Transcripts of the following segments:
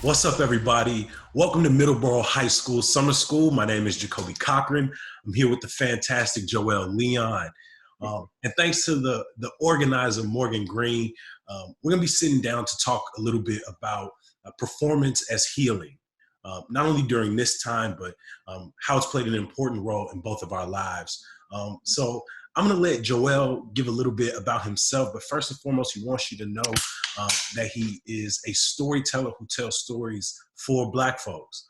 What's up, everybody? Welcome to Middleborough High School Summer School. My name is Jacoby Cochran. I'm here with the fantastic Joél Leon. And thanks to the organizer, Morgan Green, we're going to be sitting down to talk a little bit about performance as healing, not only during this time, but how it's played an important role in both of our lives. So I'm going to let Joél give a little bit about himself, but first and foremost, he wants you to know that he is a storyteller who tells stories for Black folks.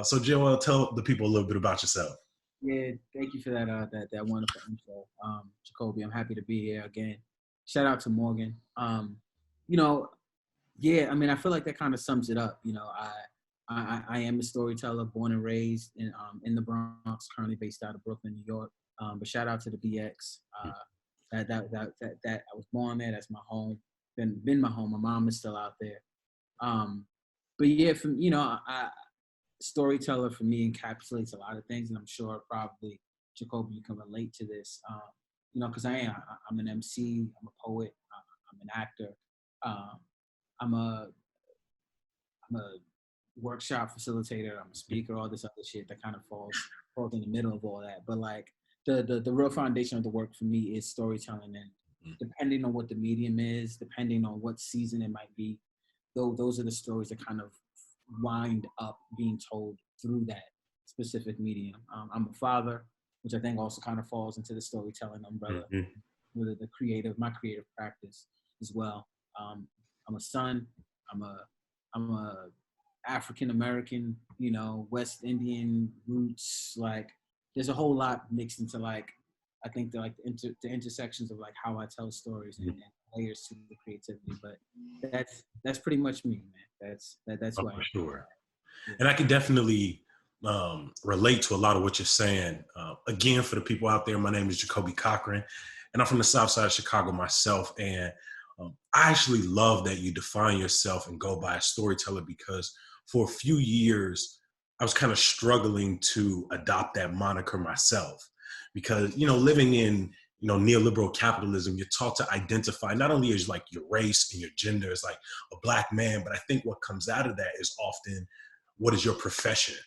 So Joél, tell the people a little bit about yourself. Yeah, thank you for that that wonderful intro, Jacoby. I'm happy to be here again. Shout out to Morgan. Yeah, I mean, I feel like that kind of sums it up. I am a storyteller, born and raised in the Bronx, currently based out of Brooklyn, New York. But shout out to the BX. That I was born there. That's my home. Been my home. My mom is still out there. But yeah, storyteller for me encapsulates a lot of things, and I'm sure probably Jacoby, you can relate to this. Because I'm an MC, I'm a poet, I'm an actor, I'm a workshop facilitator, I'm a speaker, all this other shit that kind of falls in the middle of all that. But like the real foundation of the work for me is storytelling, and depending on what the medium is, depending on what season it might be, those are the stories that kind of wind up being told through that specific medium. I'm a father, which I think also kind of falls into the storytelling umbrella, with my creative practice as well. I'm a son. I'm a African American, West Indian roots. Like, there's a whole lot mixed into I think the intersections of how I tell stories and layers to the creativity. But that's pretty much me, man. That's why. For sure. And I can definitely relate to a lot of what you're saying. Again, for the people out there, my name is Jacoby Cochran, and I'm from the South Side of Chicago myself. And I actually love that you define yourself and go by a storyteller, because for a few years, I was kind of struggling to adopt that moniker myself, because, living in, neoliberal capitalism, you're taught to identify not only as your race and your gender as a Black man, but I think what comes out of that is often, what is your profession?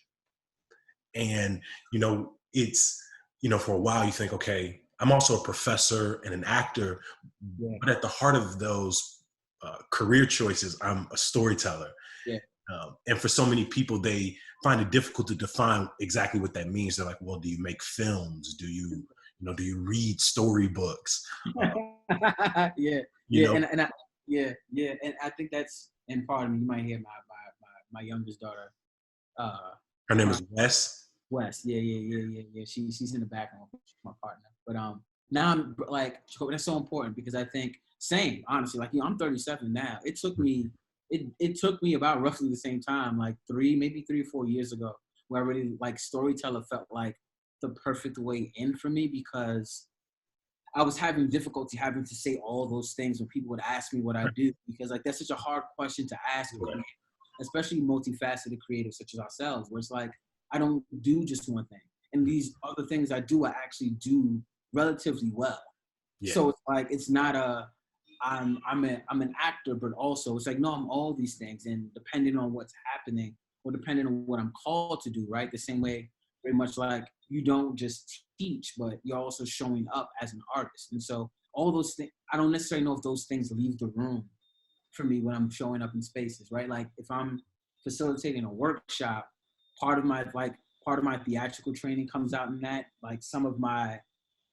And, it's, for a while you think, okay, I'm also a professor and an actor, but at the heart of those career choices, I'm a storyteller. Yeah. And for so many people, they find it difficult to define exactly what that means. They're like, well, do you make films? Do you read storybooks? Yeah. And I think that's, and pardon me, you might hear my youngest daughter. Her name is Wes. West, yeah. She's in the background, my partner. But now I'm that's so important, because I think honestly, I'm 37 now. It took me about roughly the same time, 3 or 4 years ago, where I really storyteller felt like the perfect way in for me, because I was having difficulty having to say all those things when people would ask me what I do, because that's such a hard question to ask, especially multifaceted creatives such as ourselves, where it's I don't do just one thing, and these other things I do, I actually do relatively well. Yeah. So it's not I'm an actor, but also it's no, I'm all these things, and depending on what's happening, or depending on what I'm called to do, right? The same way, very much you don't just teach, but you're also showing up as an artist. And so all those things, I don't necessarily know if those things leave the room for me when I'm showing up in spaces, right? If I'm facilitating a workshop, part of my theatrical training comes out in that, some of my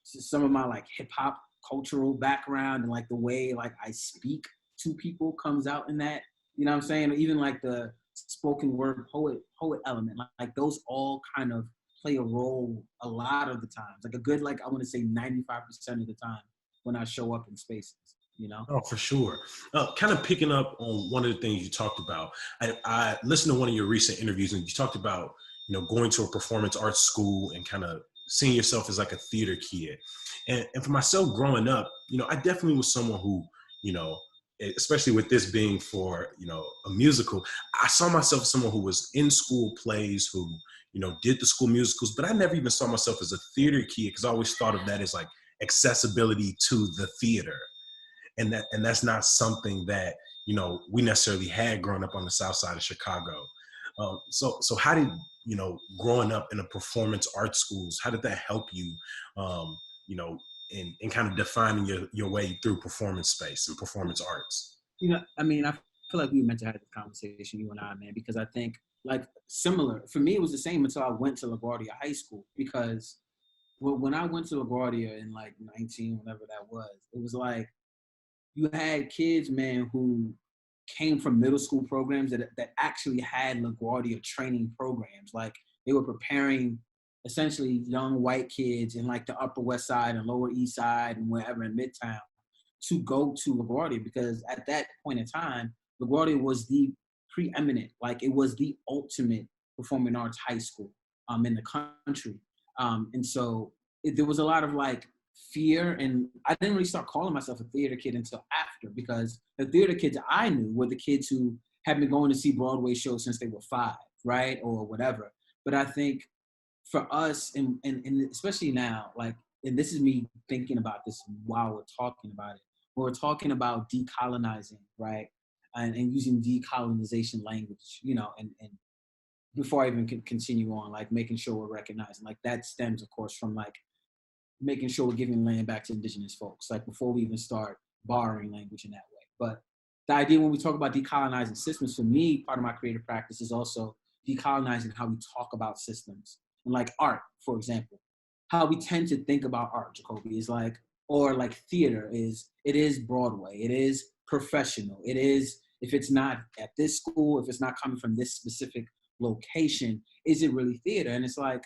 hip hop cultural background, and the way I speak to people comes out in that. You know what I'm saying? Even the spoken word poet element, those all kind of play a role a lot of the times. A good I want to say 95% of the time when I show up in spaces. Oh, for sure. Kind of picking up on one of the things you talked about. I listened to one of your recent interviews, and you talked about going to a performance arts school and kind of seeing yourself as a theater kid. And for myself growing up, I definitely was someone who, especially with this being for, a musical, I saw myself as someone who was in school plays, who, did the school musicals, but I never even saw myself as a theater kid, because I always thought of that as accessibility to the theater. And that's not something that, we necessarily had growing up on the South Side of Chicago. So how did, growing up in a performance art schools, how did that help you, in kind of defining your way through performance space and performance arts? I mean, I feel like we meant to have this conversation, you and I, man, because I think like similar for me, it was the same until I went to LaGuardia High School, because when I went to LaGuardia in like 19, whatever that was, it was like you had kids, man, who came from middle school programs that actually had LaGuardia training programs. Like they were preparing essentially young white kids in like the Upper West Side and Lower East Side and wherever in Midtown to go to LaGuardia, because at that point in time, LaGuardia was the preeminent, like it was the ultimate performing arts high school in the country. And so there was a lot of like fear, and I didn't really start calling myself a theater kid until after, because the theater kids I knew were the kids who had been going to see Broadway shows since they were 5, right, or whatever. But I think for us, and especially now, like, and this is me thinking about this while we're talking about it, when we're talking about decolonizing, right, and using decolonization language, and before I even continue on, like making sure we're recognizing, like that stems, of course, from like making sure we're giving land back to indigenous folks, like before we even start borrowing language in that way. But the idea when we talk about decolonizing systems, for me, part of my creative practice is also decolonizing how we talk about systems. And like art, for example, how we tend to think about art, Jacoby, is like, or like theater is, it is Broadway, it is professional, it is, if it's not at this school, if it's not coming from this specific location, is it really theater? And it's like,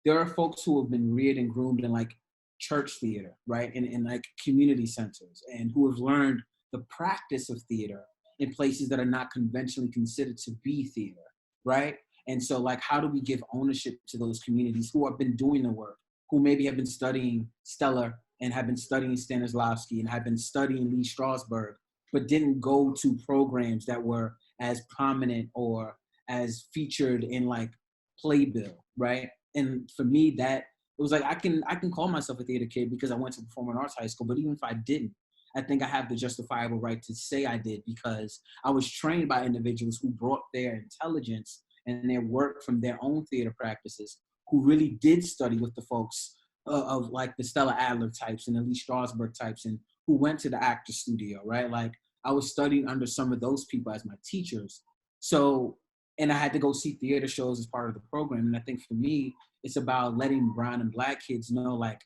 there are folks who have been reared and groomed in like church theater, right? In like community centers, and who have learned the practice of theater in places that are not conventionally considered to be theater, right? And so like, how do we give ownership to those communities who have been doing the work, who maybe have been studying Stellar and have been studying Stanislavski and have been studying Lee Strasberg, but didn't go to programs that were as prominent or as featured in like Playbill, right? And for me, that it was like I can call myself a theater kid because I went to performing arts high school. But even if I didn't, I think I have the justifiable right to say I did, because I was trained by individuals who brought their intelligence and their work from their own theater practices, who really did study with the folks of like the Stella Adler types and the Lee Strasberg types, and who went to the actor studio, right? Like I was studying under some of those people as my teachers. So, and I had to go see theater shows as part of the program. And I think for me, it's about letting brown and black kids know, like,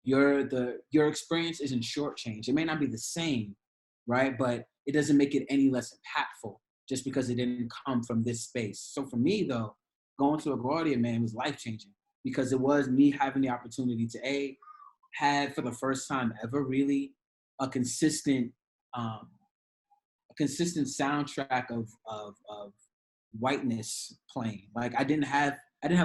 your experience isn't shortchanged. It may not be the same, right? But it doesn't make it any less impactful just because it didn't come from this space. So for me, though, going to LaGuardia, man, was life-changing, because it was me having the opportunity to have for the first time ever really a consistent soundtrack of whiteness playing. Like I didn't have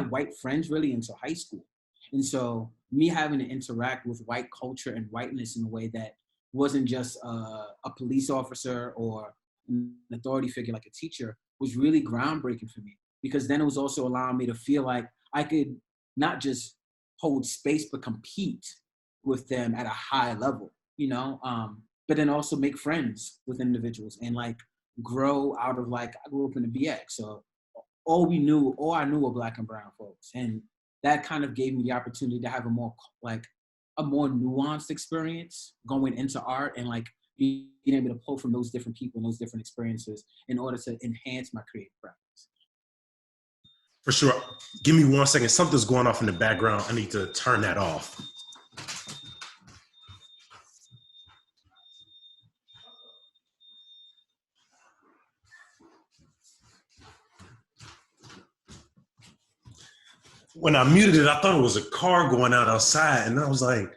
white friends really until high school. And so me having to interact with white culture and whiteness in a way that wasn't just a police officer or an authority figure like a teacher was really groundbreaking for me, because then it was also allowing me to feel like I could not just hold space, but compete with them at a high level, but then also make friends with individuals and like grow out of, like, I grew up in the BX. So all I knew were black and brown folks. And that kind of gave me the opportunity to have a more nuanced experience going into art, and like being able to pull from those different people and those different experiences in order to enhance my creative practice. For sure. Give me 1 second. Something's going off in the background. I need to turn that off. When I muted it, I thought it was a car going out outside, and I was like,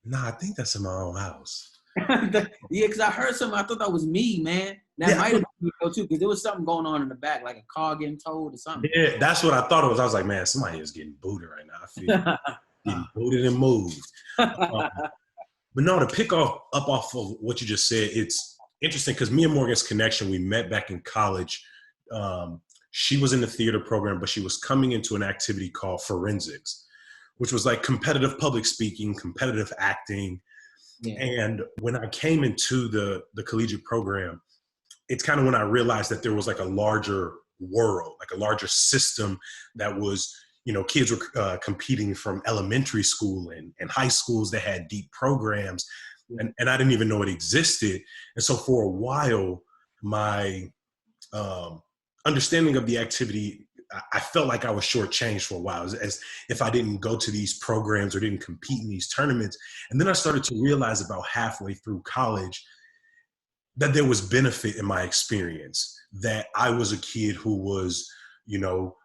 nah, I think that's in my own house. Yeah, because I heard something. I thought that was me, man. That might have been me too, because there was something going on in the back, like a car getting towed or something. Yeah, that's what I thought it was. I was like, man, somebody is getting booted right now. I feel getting booted and moved. But no, to pick up off of what you just said, it's interesting because me and Morgan's connection, we met back in college. She was in the theater program, but she was coming into an activity called forensics, which was like competitive public speaking, competitive acting. Yeah. And when I came into the collegiate program, it's kind of when I realized that there was like a larger world, like a larger system that was, you know, kids were competing from elementary school and high schools that had deep programs. And I didn't even know it existed. And so for a while, my understanding of the activity, I felt like I was shortchanged for a while, as if I didn't go to these programs or didn't compete in these tournaments. And then I started to realize about halfway through college that there was benefit in my experience, that I was a kid who was, you know,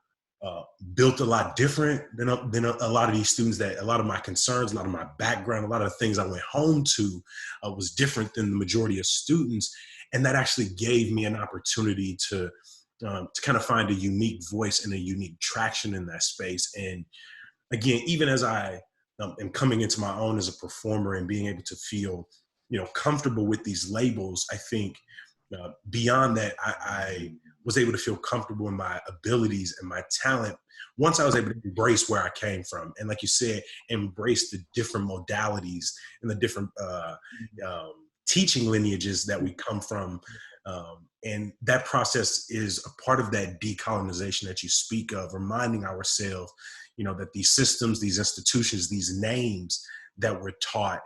built a lot different than a lot of these students, that a lot of my concerns, a lot of my background, a lot of the things I went home to was different than the majority of students. And that actually gave me an opportunity to kind of find a unique voice and a unique traction in that space. And again, even as I am coming into my own as a performer and being able to feel, you know, comfortable with these labels, I think beyond that, I was able to feel comfortable in my abilities and my talent once I was able to embrace where I came from. And like you said, embrace the different modalities and the different teaching lineages that we come from. And that process is a part of that decolonization that you speak of, reminding ourselves, you know, that these systems, these institutions, these names that we're taught,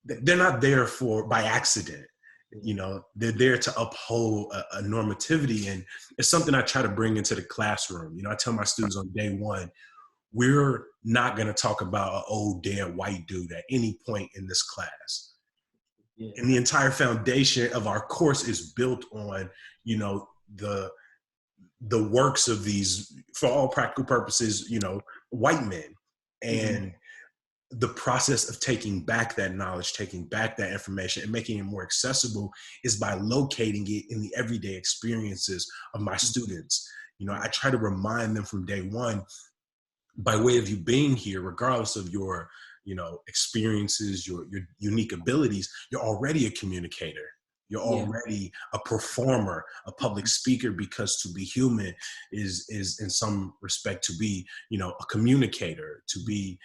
they're not there by accident. You know, they're there to uphold a normativity. And it's something I try to bring into the classroom. You know, I tell my students on day one, we're not going to talk about an old dead white dude at any point in this class. Yeah. And the entire foundation of our course is built on, you know, the works of these, for all practical purposes, you know, white men. And the process of taking back that knowledge, taking back that information and making it more accessible is by locating it in the everyday experiences of my students. You know, I try to remind them from day one, by way of you being here, regardless of your, you know, experiences, your unique abilities, you're already a communicator. You're already a performer, a public speaker, because to be human is in some respect to be, you know, a communicator, to be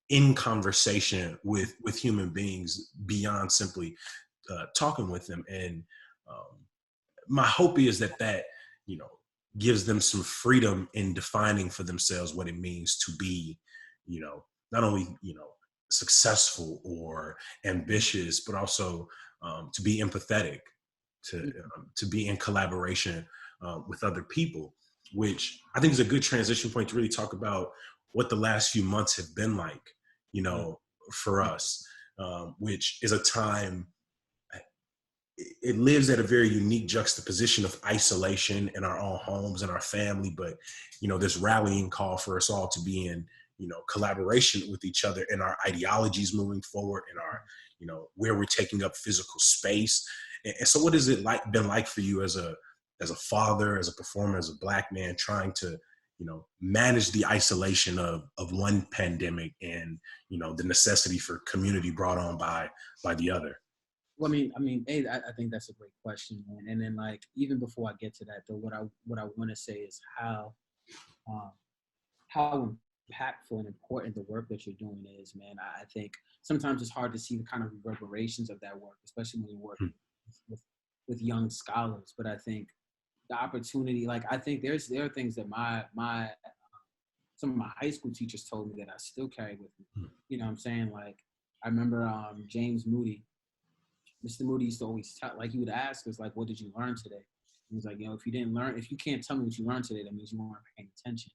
in conversation with human beings beyond simply talking with them. And my hope is that, you know, gives them some freedom in defining for themselves what it means to be, you know, not only, you know, successful or ambitious, but also to be empathetic, to be in collaboration with other people, which I think is a good transition point to really talk about what the last few months have been like, you know, for us, which is a time, it lives at a very unique juxtaposition of isolation in our own homes and our family, but, you know, this rallying call for us all to be in, you know, collaboration with each other in our ideologies moving forward, in our, you know, where we're taking up physical space. And so what has it been like for you as a father, as a performer, as a Black man, trying to, you know, manage the isolation of one pandemic and, you know, the necessity for community brought on by the other? Well, I mean, I think that's a great question, man. And then, like, even before I get to that, though, what I want to say is how impactful and important the work that you're doing is, man. I think sometimes it's hard to see the kind of reverberations of that work, especially when you're working with young scholars. But I think the opportunity, like, I think there are things that some of my high school teachers told me that I still carry with me. You know what I'm saying? Like, I remember James Moody. Mr. Moody used to always tell, like, he would ask us, like, what did you learn today? He was like, you know, if you can't tell me what you learned today, that means you weren't paying attention.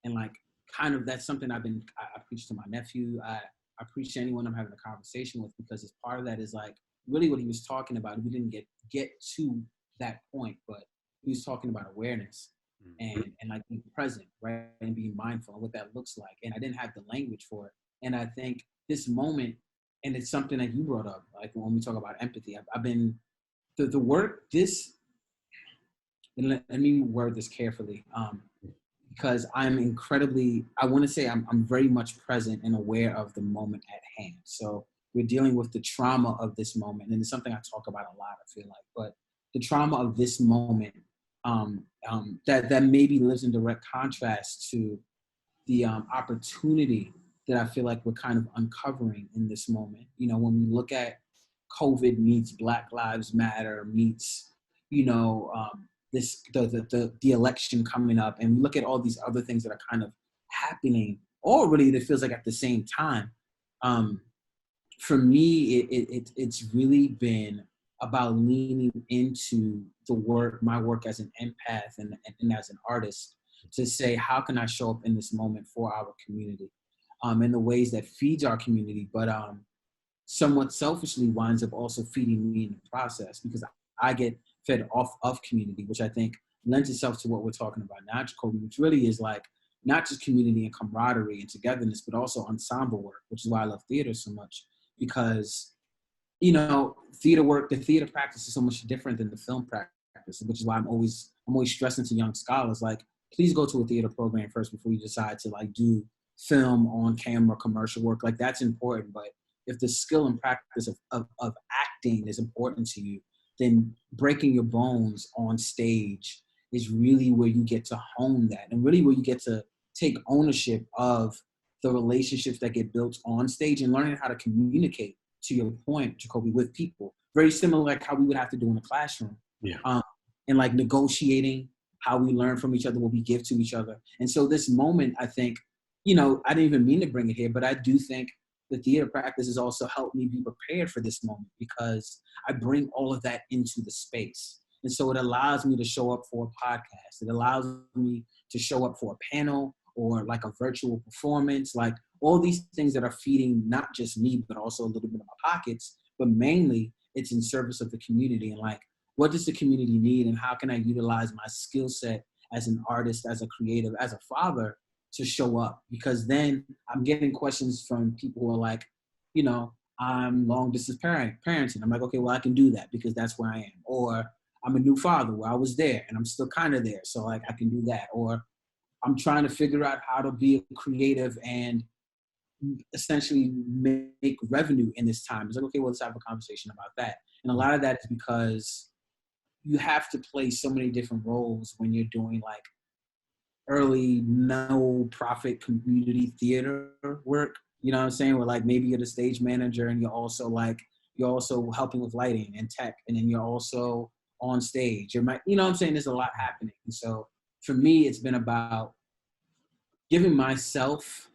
And, like, kind of that's something I preach to my nephew. I preach to anyone I'm having a conversation with, because as part of that is, like, really what he was talking about. We didn't get to that point, but he was talking about awareness and like being present, right? And being mindful of what that looks like. And I didn't have the language for it. And I think this moment, and it's something that you brought up, like when we talk about empathy, I've been, the work, and let me word this carefully, because I'm incredibly, I want to say I'm very much present and aware of the moment at hand. So we're dealing with the trauma of this moment, and it's something I talk about a lot, I feel like, but the trauma of this moment that maybe lives in direct contrast to the opportunity that I feel like we're kind of uncovering in this moment. You know, when we look at COVID meets Black Lives Matter meets, you know, the election coming up, and we look at all these other things that are kind of happening, all really it feels like at the same time. For me, it's really been about leaning into my work as an empath and as an artist, to say, how can I show up in this moment for our community, in the ways that feeds our community, but somewhat selfishly winds up also feeding me in the process, because I get fed off of community, which I think lends itself to what we're talking about now, Jacoby, which really is like not just community and camaraderie and togetherness, but also ensemble work, which is why I love theater so much, because, you know, the theater practice is so much different than the film practice, which is why I'm always stressing to young scholars, like, please go to a theater program first before you decide to like do film on camera, commercial work. Like, that's important. But if the skill and practice of acting is important to you, then breaking your bones on stage is really where you get to hone that, and really where you get to take ownership of the relationships that get built on stage, and learning how to communicate, to your point, Jacoby, with people. Very similar like how we would have to do in a classroom. Yeah. And like negotiating how we learn from each other, what we give to each other. And so this moment, I think, you know, I didn't even mean to bring it here, but I do think the theater practice has also helped me be prepared for this moment, because I bring all of that into the space. And so it allows me to show up for a podcast. It allows me to show up for a panel or like a virtual performance, like all these things that are feeding not just me, but also a little bit of my pockets, but mainly it's in service of the community. And like, what does the community need, and how can I utilize my skill set as an artist, as a creative, as a father, to show up? Because then I'm getting questions from people who are like, you know, I'm long distance parenting. I'm like, okay, well, I can do that because that's where I am. Or I'm a new father where I was there and I'm still kind of there, so like I can do that. Or I'm trying to figure out how to be a creative and essentially make revenue in this time. It's like, okay, well, let's have a conversation about that. And a lot of that is because you have to play so many different roles when you're doing like early no profit community theater work. You know what I'm saying? Where like maybe you're the stage manager and you're also helping with lighting and tech, and then you're also on stage. You know what I'm saying? There's a lot happening. And so for me, it's been about giving myself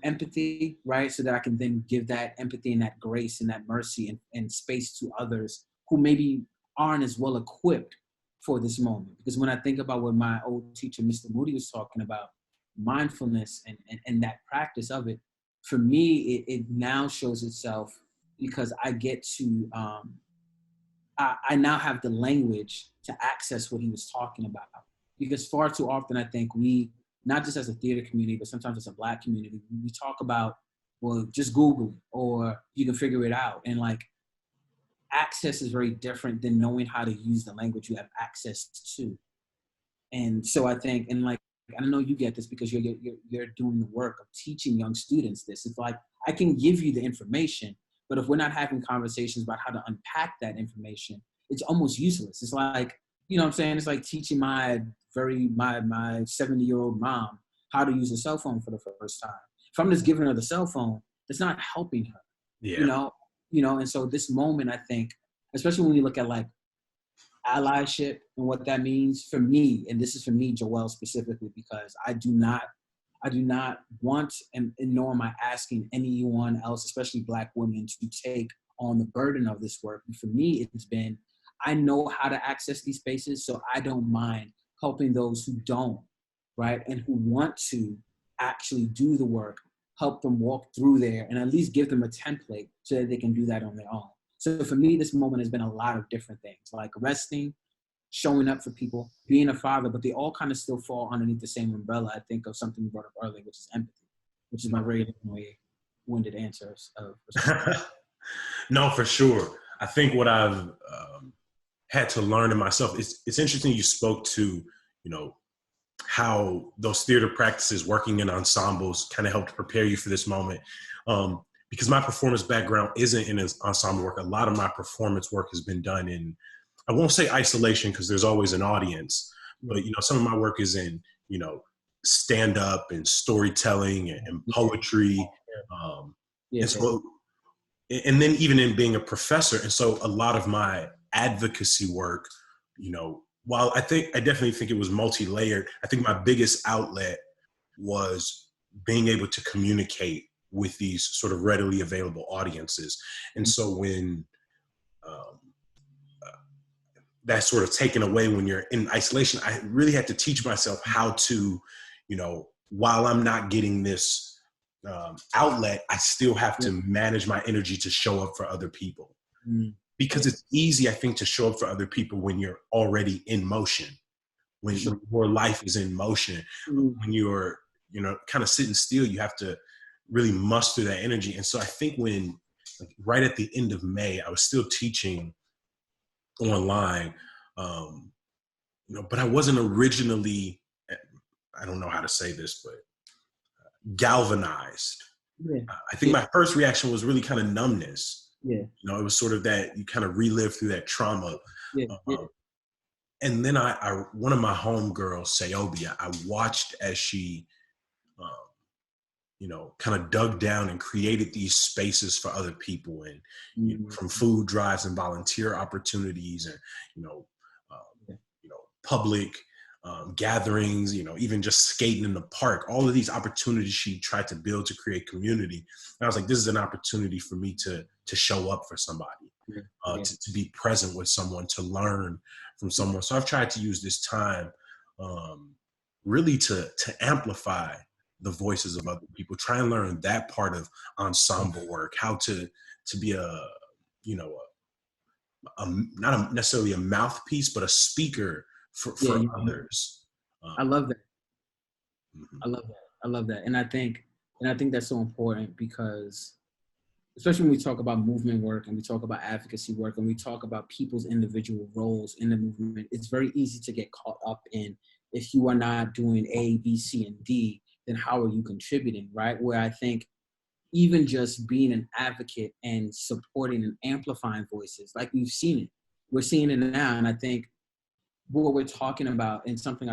empathy, right? So that I can then give that empathy and that grace and that mercy and space to others who maybe aren't as well equipped for this moment. Because when I think about what my old teacher, Mr. Moody, was talking about, mindfulness and that practice of it, for me, it now shows itself because I get to, I now have the language to access what he was talking about. Because far too often, I think we, not just as a theater community, but sometimes as a Black community, we talk about, well, just Google or you can figure it out. And like, access is very different than knowing how to use the language you have access to. And so I think, and like, I know you get this because you're doing the work of teaching young students this. It's like, I can give you the information, but if we're not having conversations about how to unpack that information, it's almost useless. It's like, you know what I'm saying? It's like teaching my 70-year-old mom how to use a cell phone for the first time. If I'm just giving her the cell phone, it's not helping her. Yeah. You know, and so this moment, I think, especially when you look at like allyship and what that means for me, and this is for me, Joél, specifically, because I do not want, and nor am I asking anyone else, especially Black women, to take on the burden of this work. And for me, it's been, I know how to access these spaces, so I don't mind helping those who don't, right? And who want to actually do the work, help them walk through there and at least give them a template so that they can do that on their own. So for me, this moment has been a lot of different things, like resting, showing up for people, being a father, but they all kind of still fall underneath the same umbrella, I think, of something you brought up earlier, which is empathy, which is my very long-winded answer of No, for sure. I think what I've had to learn in myself, it's interesting you spoke to, you know, how those theater practices working in ensembles kind of helped prepare you for this moment. Because my performance background isn't in ensemble work. A lot of my performance work has been done in, I won't say isolation because there's always an audience, but, you know, some of my work is in, you know, stand up and storytelling and poetry. And so and then even in being a professor. And so a lot of my advocacy work, while I definitely think it was multi-layered, I think my biggest outlet was being able to communicate with these sort of readily available audiences. And so when um, that's sort of taken away when you're in isolation, I really had to teach myself how to, while I'm not getting this outlet, I still have to manage my energy to show up for other people. Because it's easy, I think, to show up for other people when you're already in motion, when your life is in motion. When you're, kind of sitting still, you have to really muster that energy. And so I think when, right at the end of May, I was still teaching online, but I wasn't originally, I don't know how to say this, but galvanized. I think my first reaction was really kind of numbness. It was sort of that you kind of relive through that trauma. And then I one of my homegirls, Saobia, I watched as she, kind of dug down and created these spaces for other people, and from food drives and volunteer opportunities, and public gatherings, even just skating in the park, all of these opportunities she tried to build to create community. And I was like, this is an opportunity for me to show up for somebody, to be present with someone, to learn from someone. So I've tried to use this time really to amplify the voices of other people, try and learn that part of ensemble work, how to be not necessarily a mouthpiece, but a speaker for others. I love that. I love that. I love that. And I think that's so important, because especially when we talk about movement work and we talk about advocacy work and we talk about people's individual roles in the movement, it's very easy to get caught up in, if you are not doing A, B, C, and D, then how are you contributing, right? Where I think even just being an advocate and supporting and amplifying voices, like we're seeing it now. And I think what we're talking about, and something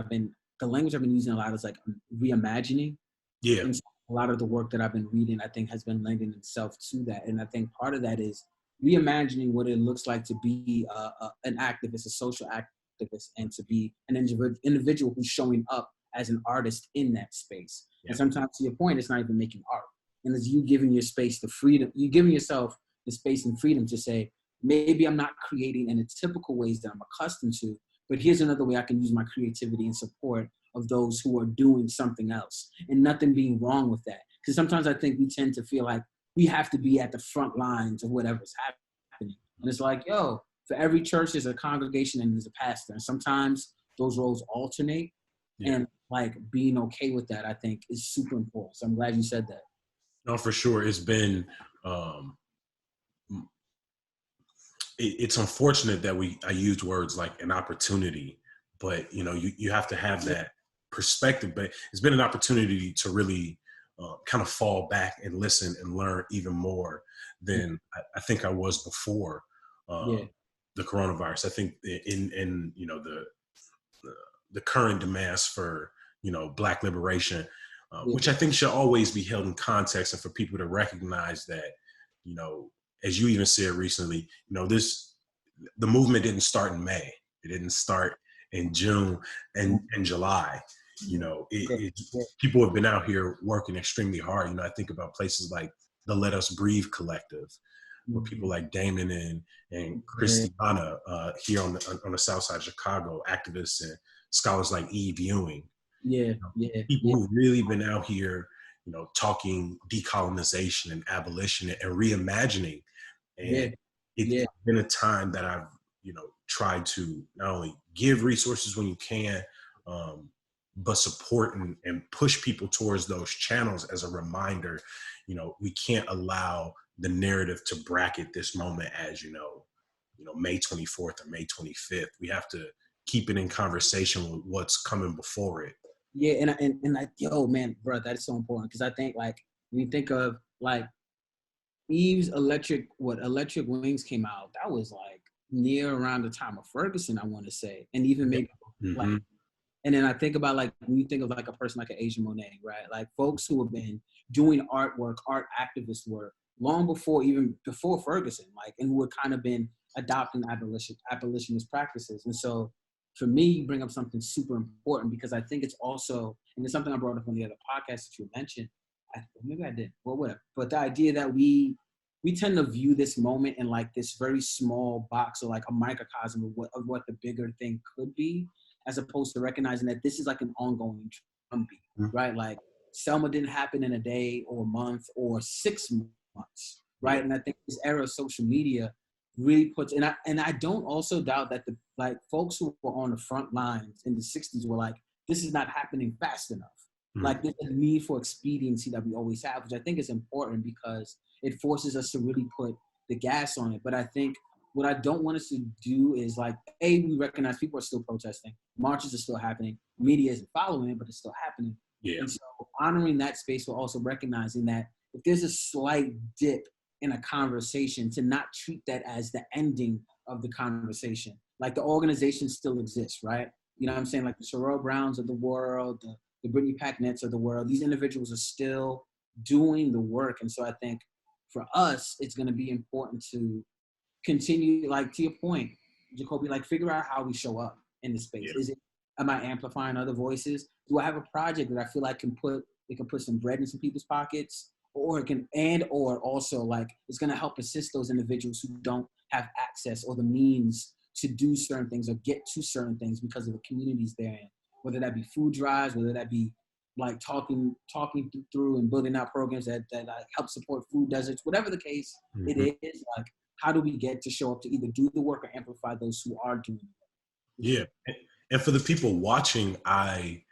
the language I've been using a lot is like reimagining. And a lot of the work that I've been reading, I think, has been lending itself to that. And I think part of that is reimagining what it looks like to be an activist, a social activist, and to be an individual who's showing up as an artist in that space. And sometimes, to your point, it's not even making art. And it's you giving your space the freedom, you giving yourself the space and freedom to say, maybe I'm not creating in the typical ways that I'm accustomed to, but here's another way I can use my creativity in support of those who are doing something else, and nothing being wrong with that. Because sometimes I think we tend to feel like we have to be at the front lines of whatever's happening. And it's like, for every church, there's a congregation and there's a pastor. And sometimes those roles alternate. And like being okay with that, I think, is super important. So I'm glad you said that. No, for sure. It's been, it's unfortunate that I used words like an opportunity, but you have to have that perspective. But it's been an opportunity to really kind of fall back and listen and learn even more than I think I was before the coronavirus. I think in the current demands for Black liberation, which I think should always be held in context, and for people to recognize that, as you even said recently, the movement didn't start in May. It didn't start in June and July. People have been out here working extremely hard. I think about places like the Let Us Breathe Collective, where people like Damon and Christiana here on the south side of Chicago, activists and scholars like Eve Ewing. People who've really been out here, talking decolonization and abolition and reimagining. And it's been a time that I've, tried to not only give resources when you can, but support and push people towards those channels as a reminder. We can't allow the narrative to bracket this moment as, May 24th or May 25th. We have to keep it in conversation with what's coming before it. Man, bro, that is so important, because I think, like, when you think of like Eve's Electric Wings came out, that was like near around the time of Ferguson, I want to say, and even maybe like, and then I think about, like, when you think of like a person like an Asia Monet, right? Like folks who have been doing artwork, art activist work long even before Ferguson, like, and who had kind of been adopting abolitionist practices. And so for me, you bring up something super important, because I think it's also, and it's something I brought up on the other podcast that you mentioned. Maybe I did, well, whatever. But the idea that we tend to view this moment in like this very small box, or like a microcosm of what the bigger thing could be, as opposed to recognizing that this is like an ongoing drumbeat, right? Like Selma didn't happen in a day or a month or 6 months, right? And I think this era of social media really puts, and I don't also doubt that the like folks who were on the front lines in the 60s were like, this is not happening fast enough. Like there's a need for expediency that we always have, which I think is important because it forces us to really put the gas on it. But I think what I don't want us to do is like, we recognize people are still protesting, marches are still happening, media isn't following it, but it's still happening. Yeah. And so honoring that space, while also recognizing that if there's a slight dip in a conversation, to not treat that as the ending of the conversation. Like the organization still exists, right? You know what I'm saying? Like the Sherrell Browns of the world, the Brittany Packnetts of the world, these individuals are still doing the work. And so I think for us, it's going to be important to continue, like to your point, Jacoby, like figure out how we show up in the space. Yeah. Am I amplifying other voices? Do I have a project that I feel like can put some bread in some people's pockets, or it can, or also like it's going to help assist those individuals who don't have access or the means to do certain things or get to certain things because of the communities they're in, whether that be food drives, whether that be like talking through and building out programs that help support food deserts, whatever the case it is. Like, how do we get to show up to either do the work or amplify those who are doing it? Yeah. And for the people watching, I,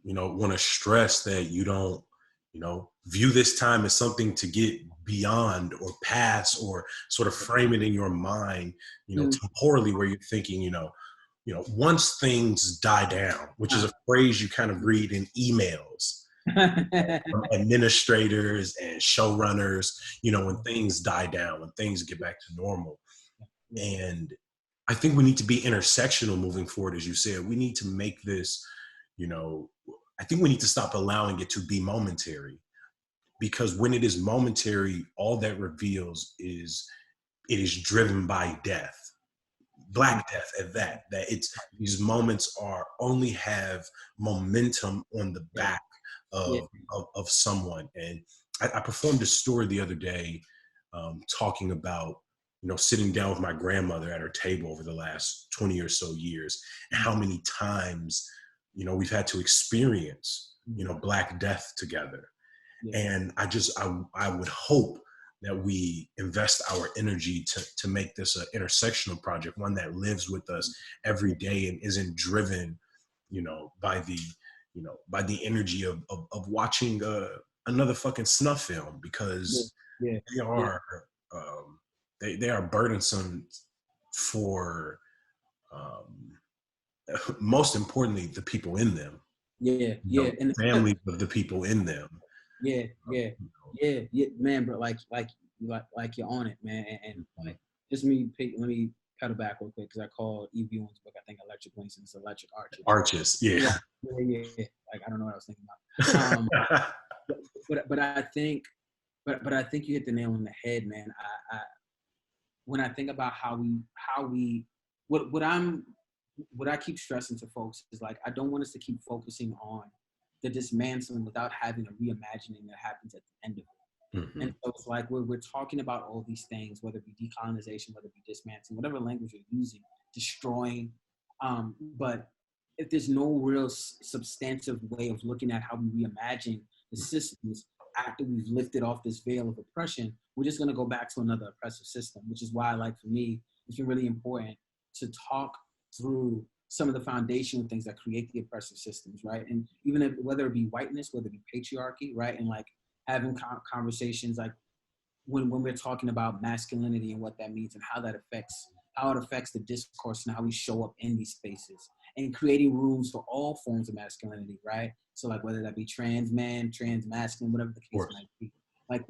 want to stress that you don't, view this time as something to get beyond or pass, or sort of frame it in your mind, temporally, where you're thinking, once things die down, which is a phrase you kind of read in emails from administrators and showrunners, when things die down, when things get back to normal. And I think we need to be intersectional moving forward. As you said, we need to make this, I think we need to stop allowing it to be momentary, because when it is momentary, all that reveals is it is driven by death, Black death at that it's, these moments only have momentum on the back of someone. And I performed a story the other day, talking about, sitting down with my grandmother at her table over the last 20 or so years, and how many times, we've had to experience, Black death together. And I would hope that we invest our energy to make this an intersectional project, one that lives with us every day and isn't driven, by the energy of watching another fucking snuff film, because they are they are burdensome for most importantly the people in them. And the families of the people in them. Man, bro, like you're on it, man. And like, just let me pedal back real quick, because I called E. Ewing's book, I think, Electric Links, and it's Electric Arches. Yeah. Like, I don't know what I was thinking about. But I think you hit the nail on the head, man. When I think about how we what I keep stressing to folks is, like, I don't want us to keep focusing on the dismantling without having a reimagining that happens at the end of it. And so it's like we're talking about all these things, whether it be decolonization, whether it be dismantling, whatever language you're using, destroying. But if there's no real substantive way of looking at how we reimagine the systems after we've lifted off this veil of oppression, we're just going to go back to another oppressive system, which is why, like, for me, it's been really important to talk through some of the foundational things that create the oppressive systems, right? And even whether it be whiteness, whether it be patriarchy, right? And like having conversations like when we're talking about masculinity and what that means and how it affects the discourse and how we show up in these spaces, and creating rooms for all forms of masculinity, right? So like whether that be trans man, trans masculine, whatever the case might be. Like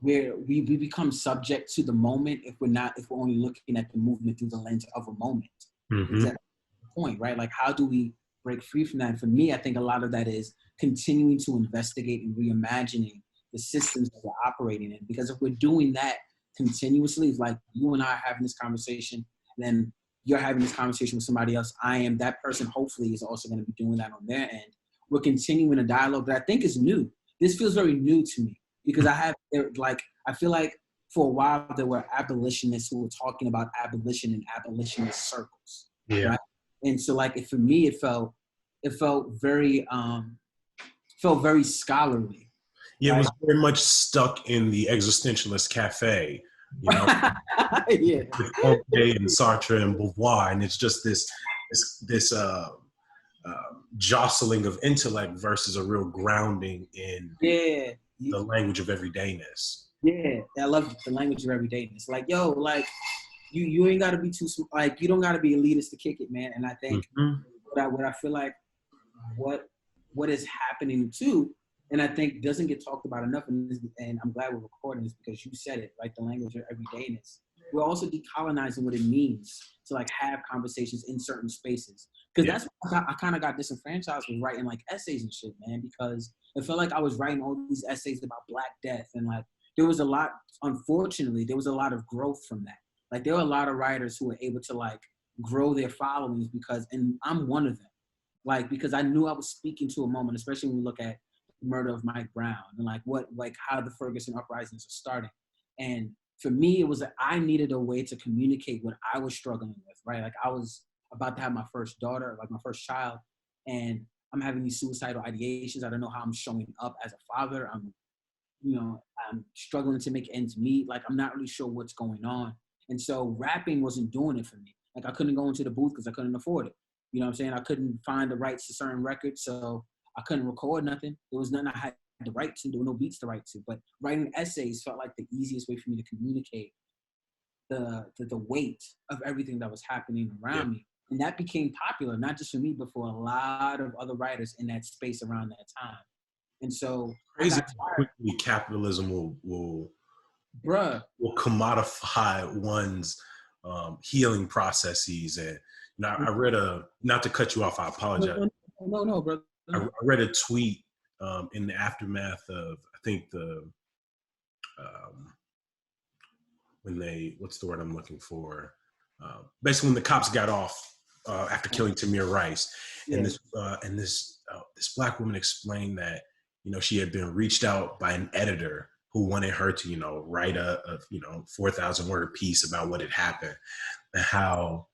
we become subject to the moment if we're only looking at the movement through the lens of a moment. Is that the point, right? Like, how do we break free from that? And for me, I think a lot of that is continuing to investigate and reimagining the systems that we're operating in. Because if we're doing that continuously, it's like you and I are having this conversation, then you're having this conversation with somebody else. That person hopefully is also going to be doing that on their end. We're continuing a dialogue that I think is new. This feels very new to me because I feel like for a while there were abolitionists who were talking about abolition in abolitionist circles. Yeah. Right? And so like for me, it felt very scholarly. Yeah, right? it was very much stuck in the existentialist cafe, you know, Yeah. with Comte and Sartre and Beauvoir, and it's just this jostling of intellect versus a real grounding in Yeah. the language of everydayness. Yeah. I love the language of everydayness. Like, yo, like you ain't gotta be you don't gotta be elitist to kick it, man. And I think what I feel like what is happening too, and I think doesn't get talked about enough, and I'm glad we're recording this because you said it, like the language of everydayness. We're also decolonizing what it means to like have conversations in certain spaces. Because that's why I kind of got disenfranchised with writing like essays and shit, man, because it felt like I was writing all these essays about Black death. And like unfortunately, there was a lot of growth from that. Like there were a lot of writers who were able to like grow their followings and I'm one of them. Like, because I knew I was speaking to a moment, especially when we look at the murder of Mike Brown and how the Ferguson uprisings are starting. And for me, it was that I needed a way to communicate what I was struggling with, right? Like I was about to have my first daughter, like my first child, and I'm having these suicidal ideations. I don't know how I'm showing up as a father. I'm struggling to make ends meet. Like I'm not really sure what's going on. And so rapping wasn't doing it for me. Like I couldn't go into the booth because I couldn't afford it. You know what I'm saying? I couldn't find the rights to certain records, so I couldn't record nothing. There was nothing I had the right to. There were no beats to write to. But writing essays felt like the easiest way for me to communicate the weight of everything that was happening around me. And that became popular, not just for me, but for a lot of other writers in that space around that time. And so crazy how quickly capitalism will commodify one's healing processes. And now I read not to cut you off, I apologize. No, brother. I read a tweet in the aftermath of, I think what's the word I'm looking for? Basically when the cops got off after killing Tamir Rice, and this Black woman explained that, she had been reached out by an editor who wanted her to, write a 4,000 word piece about what had happened, and how,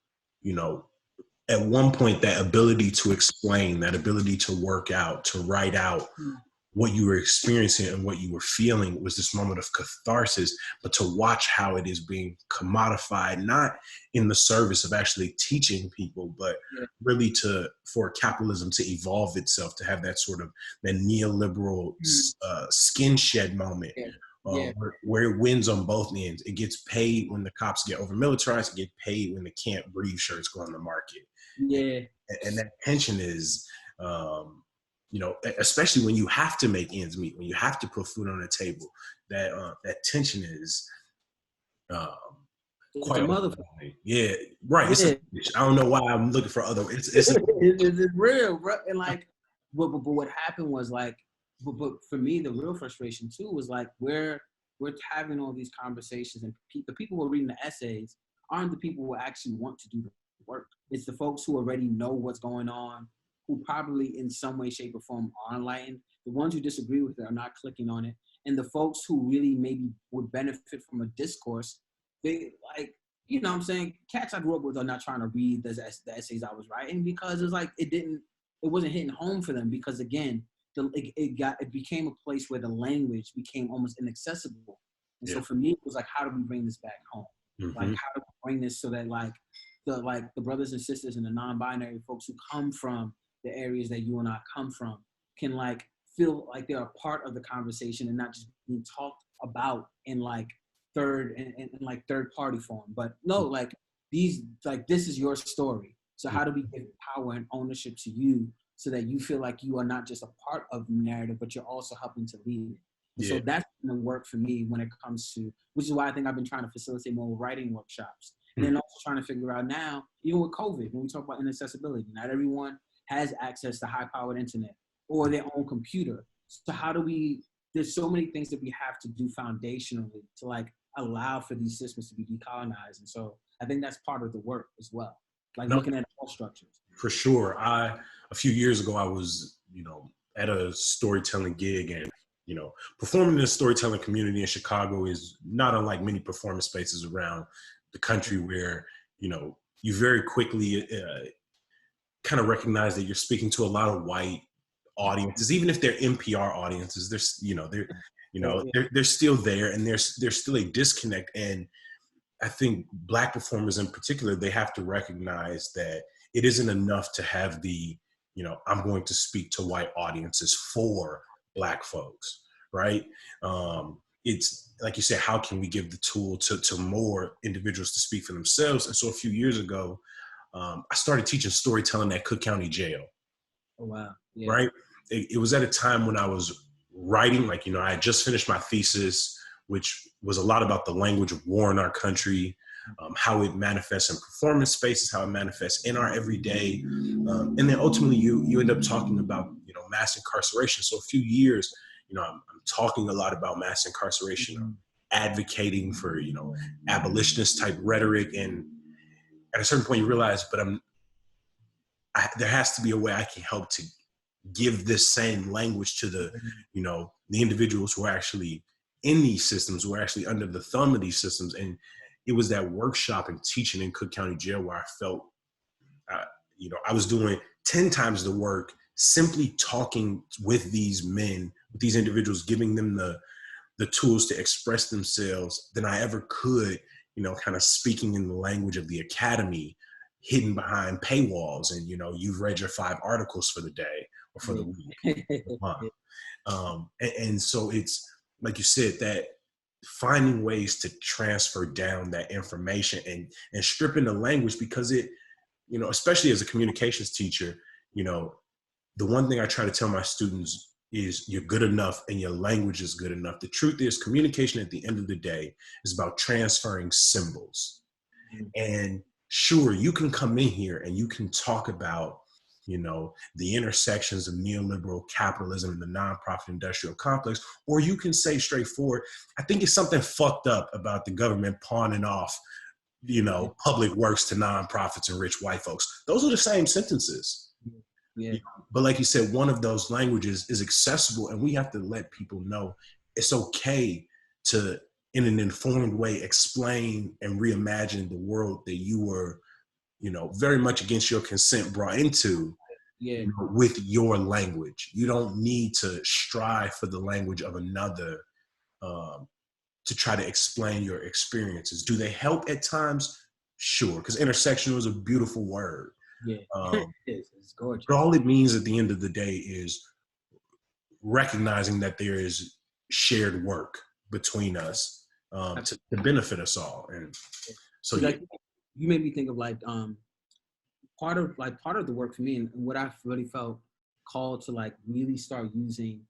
at one point that ability to explain, that ability to work out, to write out what you were experiencing and what you were feeling was this moment of catharsis, but to watch how it is being commodified, not in the service of actually teaching people, but really for capitalism to evolve itself, to have that sort of that neoliberal skin shed moment. Where it wins on both ends. It gets paid when the cops get over militarized, it gets paid when the can't breathe shirts go on the market. And that tension is especially when you have to make ends meet, when you have to put food on the table, that tension is quite overwhelming. Yeah, right. I don't know why I'm looking for other. It's real, bro. And like, but what happened was like, but for me, the real frustration too was like we're having all these conversations, and the people who are reading the essays aren't the people who actually want to do the work. It's the folks who already know what's going on, who probably in some way, shape, or form are enlightened. The ones who disagree with it are not clicking on it. And the folks who really maybe would benefit from a discourse, they like, what I'm saying, cats I grew up with are not trying to read the essays I was writing because it's like it wasn't hitting home for them because again, it became a place where the language became almost inaccessible. And so for me, it was like, how do we bring this back home? Like, how do we bring this so that the brothers and sisters and the non-binary folks who come from the areas that you and I come from can like feel like they're a part of the conversation and not just being talked about in like third party form. But no, like this is your story. So how do we give power and ownership to you so that you feel like you are not just a part of the narrative, but you're also helping to lead it? And so that's going to work for me when it comes to, which is why I think I've been trying to facilitate more writing workshops. And then also trying to figure out now, even with COVID, when we talk about inaccessibility, not everyone has access to high-powered internet or their own computer. So how do we there's so many things that we have to do foundationally to like allow for these systems to be decolonized. And so I think that's part of the work as well, like looking at all structures. For sure. A few years ago, I was, at a storytelling gig, and, performing in the storytelling community in Chicago is not unlike many performance spaces around the country where, you very quickly kind of recognize that you're speaking to a lot of white audiences, even if they're NPR audiences. They're still there, and there's still a disconnect. And I think Black performers in particular, they have to recognize that it isn't enough to have the, I'm going to speak to white audiences for Black folks, right? It's like you said, how can we give the tool to more individuals to speak for themselves? And so a few years ago, I started teaching storytelling at Cook County Jail. Oh, wow. Yeah. Right? It was at a time when I was writing, I had just finished my thesis, which was a lot about the language of war in our country, how it manifests in performance spaces, how it manifests in our everyday. And then ultimately you end up talking about, mass incarceration. So a few years, I'm talking a lot about mass incarceration, I'm advocating for, abolitionist type rhetoric. And at a certain point you realize, but there has to be a way I can help to give this same language to the, the individuals who are actually in these systems, who are actually under the thumb of these systems. And it was that workshop and teaching in Cook County Jail where I felt, I was doing 10 times the work simply talking with these men, with these individuals, giving them the tools to express themselves than I ever could, kind of speaking in the language of the academy, hidden behind paywalls. And, you've read your 5 articles for the day or for the week. And so it's, like you said, that finding ways to transfer down that information and stripping the language, because it, especially as a communications teacher, the one thing I try to tell my students is you're good enough and your language is good enough. The truth is, communication at the end of the day is about transferring symbols. And sure, you can come in here and you can talk about, the intersections of neoliberal capitalism and the nonprofit industrial complex, or you can say straightforward, I think it's something fucked up about the government pawning off, public works to nonprofits and rich white folks. Those are the same sentences. Yeah. But like you said, one of those languages is accessible, and we have to let people know it's okay to, in an informed way, explain and reimagine the world that you were, very much against your consent brought into, with your language. You don't need to strive for the language of another to try to explain your experiences. Do they help at times? Sure, because intersectional is a beautiful word. Yeah, it's gorgeous. But all it means at the end of the day is recognizing that there is shared work between us to benefit us all. And so you made me think of part of the work for me, and what I really felt called to really start using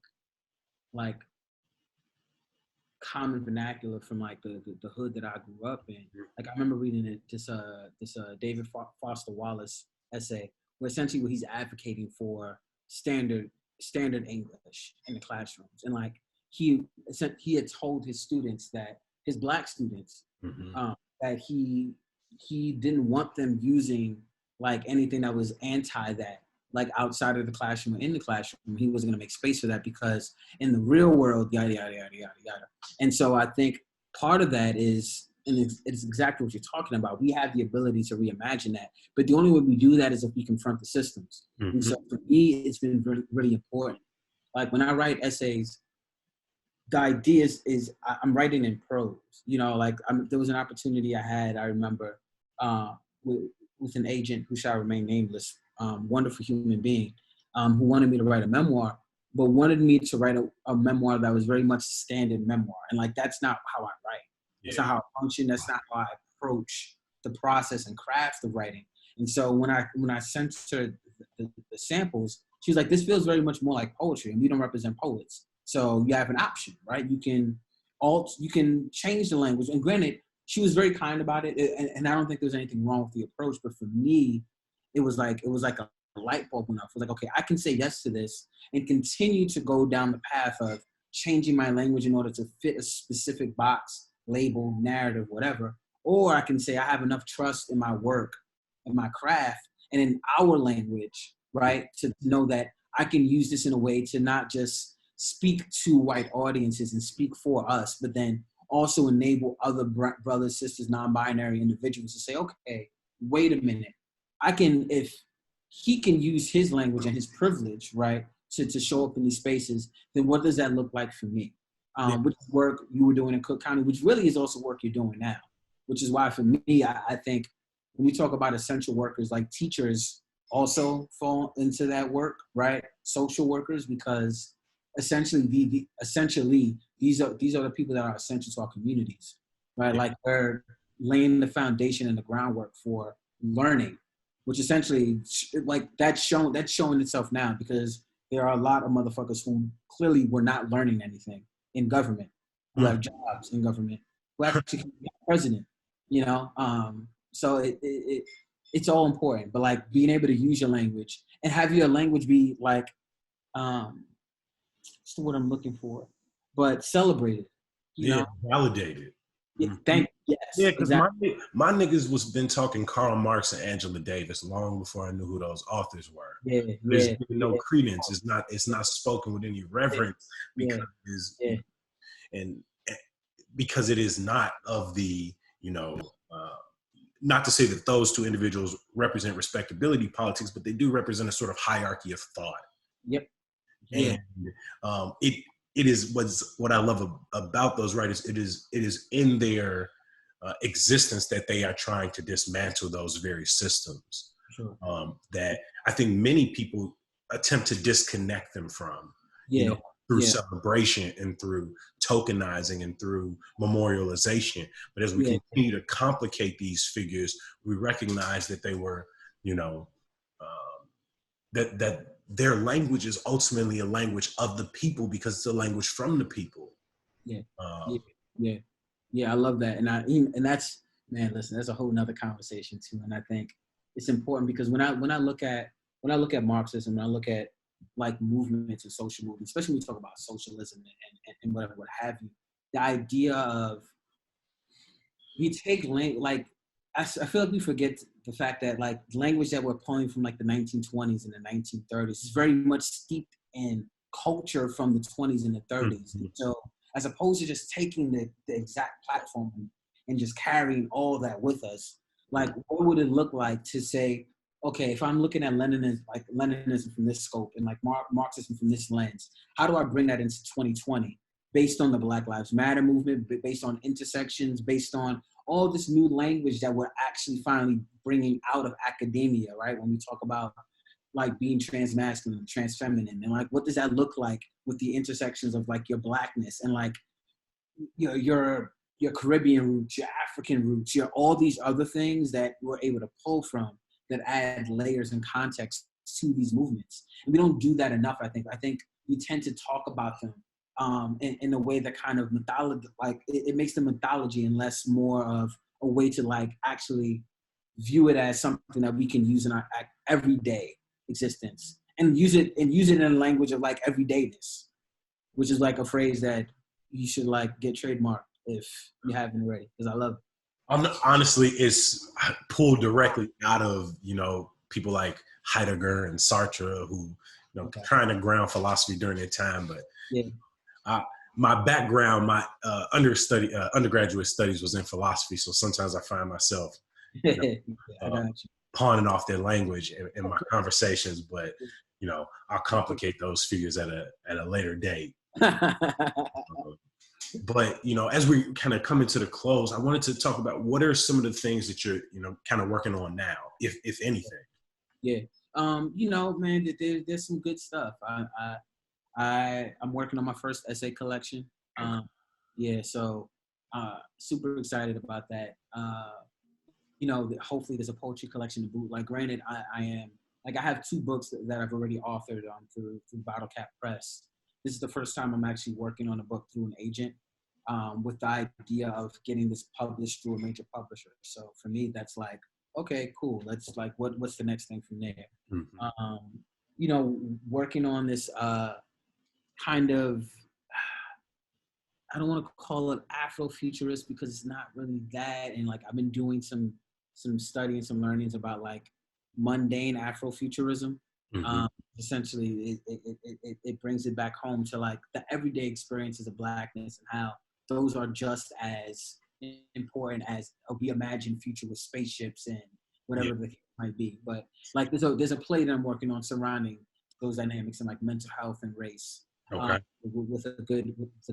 common vernacular from the hood that I grew up in. I remember reading this David Foster Wallace essay where essentially he's advocating for standard English in the classrooms, and he had told his students, that his Black students, that he didn't want them using anything that was anti that, outside of the classroom or in the classroom. He wasn't going to make space for that, because in the real world, yada, yada, yada, yada, yada. And so I think part of that is, and it's exactly what you're talking about, we have the ability to reimagine that. But the only way we do that is if we confront the systems. And so for me, it's been really, really important. When I write essays, the idea is I'm writing in prose. There was an opportunity I had, I remember, with an agent who shall remain nameless, wonderful human being, who wanted me to write a memoir, but wanted me to write a memoir that was very much standard memoir. And that's not how I write. That's not how I function. That's not how I approach the process and craft of writing. And so when I sent her the samples, she was like, this feels very much more like poetry, and we don't represent poets. So you have an option, right? You can change the language. And granted, she was very kind about it, and I don't think there was anything wrong with the approach. But for me, it was like a light bulb went off. It was like, okay, I can say yes to this and continue to go down the path of changing my language in order to fit a specific box, label, narrative, whatever. Or I can say I have enough trust in my work, in my craft, and in our language, right, to know that I can use this in a way to not just speak to white audiences and speak for us, but then also enable other brothers, sisters, non-binary individuals to say, okay, wait a minute. I can, if he can use his language and his privilege, right, to show up in these spaces, then what does that look like for me? Which work you were doing in Cook County, which really is also work you're doing now, which is why for me, I think when we talk about essential workers, like teachers also fall into that work, right? Social workers, because essentially, these are the people that are essential to our communities, right? Like they're laying the foundation and the groundwork for learning, which essentially, like that's showing itself now, because there are a lot of motherfuckers who clearly were not learning anything in government, who have jobs in government, who actually can be president, you know? So it's all important, but like being able to use your language and have your language be like, what's the word I'm looking for? But celebrated, you know? Validated. Yeah, yes. Yeah, because exactly. my niggas was been talking Karl Marx and Angela Davis long before I knew who those authors were. There's no credence. It's not spoken with any reverence because and because it is not of the, you know, not to say that those two individuals represent respectability politics, but they do represent a sort of hierarchy of thought. Yep. And it is what I love about those writers. It is in their existence that they are trying to dismantle those very systems. Sure. That I think many people attempt to disconnect them from. You know, through celebration and through tokenizing and through memorialization. But as we continue to complicate these figures, we recognize that they were, you know, that their language is ultimately a language of the people because it's a language from the people. I love that. And that's, man, listen, that's a whole nother conversation too. And I think it's important because when I look at Marxism, when I look at like movements and social movements, especially when we talk about socialism and whatever, what have you, the idea of we take like, I feel like we forget the fact that like language that we're pulling from like the 1920s and the 1930s is very much steeped in culture from the 20s and the 30s. And so as opposed to just taking the exact platform and just carrying all that with us, like what would it look like to say, okay, if I'm looking at Leninism from this scope and like Marxism from this lens, how do I bring that into 2020 based on the Black Lives Matter movement, based on intersections, based on all this new language that we're actually finally bringing out of academia, right? When we talk about like being transmasculine, transfeminine, and like what does that look like with the intersections of like your Blackness and like your Caribbean roots, your African roots, your all these other things that we're able to pull from that add layers and context to these movements. And we don't do that enough, I think. I think we tend to talk about them in a way that kind of mythology, like it makes the mythology and less more of a way to like actually view it as something that we can use in our everyday existence and use it in a language of like everydayness, which is like a phrase that you should like get trademarked if you haven't already, because I love it. Honestly, it's pulled directly out of, you know, people like Heidegger and Sartre who, you know, trying to ground philosophy during their time, but my background, my undergraduate studies was in philosophy, so sometimes I find myself pawning off their language in my conversations. But you know, I'll complicate those figures at a later date. But you know, as we kind of come into the close, I wanted to talk about what are some of the things that you're, you know, kind of working on now, if anything. You know, man, there's some good stuff. I'm working on my first essay collection. So super excited about that. You know, hopefully there's a poetry collection to boot. Like, granted, I am, like, I have 2 books that I've already authored through Bottle Cap Press. This is the first time I'm actually working on a book through an agent with the idea of getting this published through a major publisher. So for me, that's like, okay, cool. Let's like, what's the next thing from there? You know, working on this kind of I don't want to call it Afrofuturist because it's not really that. And like I've been doing some study and some learnings about like mundane Afrofuturism. Mm-hmm. Um, Essentially, it brings it back home to like the everyday experiences of Blackness and how those are just as important as a reimagined future with spaceships and Yeah. whatever the case might be. But like there's a play that I'm working on surrounding those dynamics and like mental health and race. Okay. With a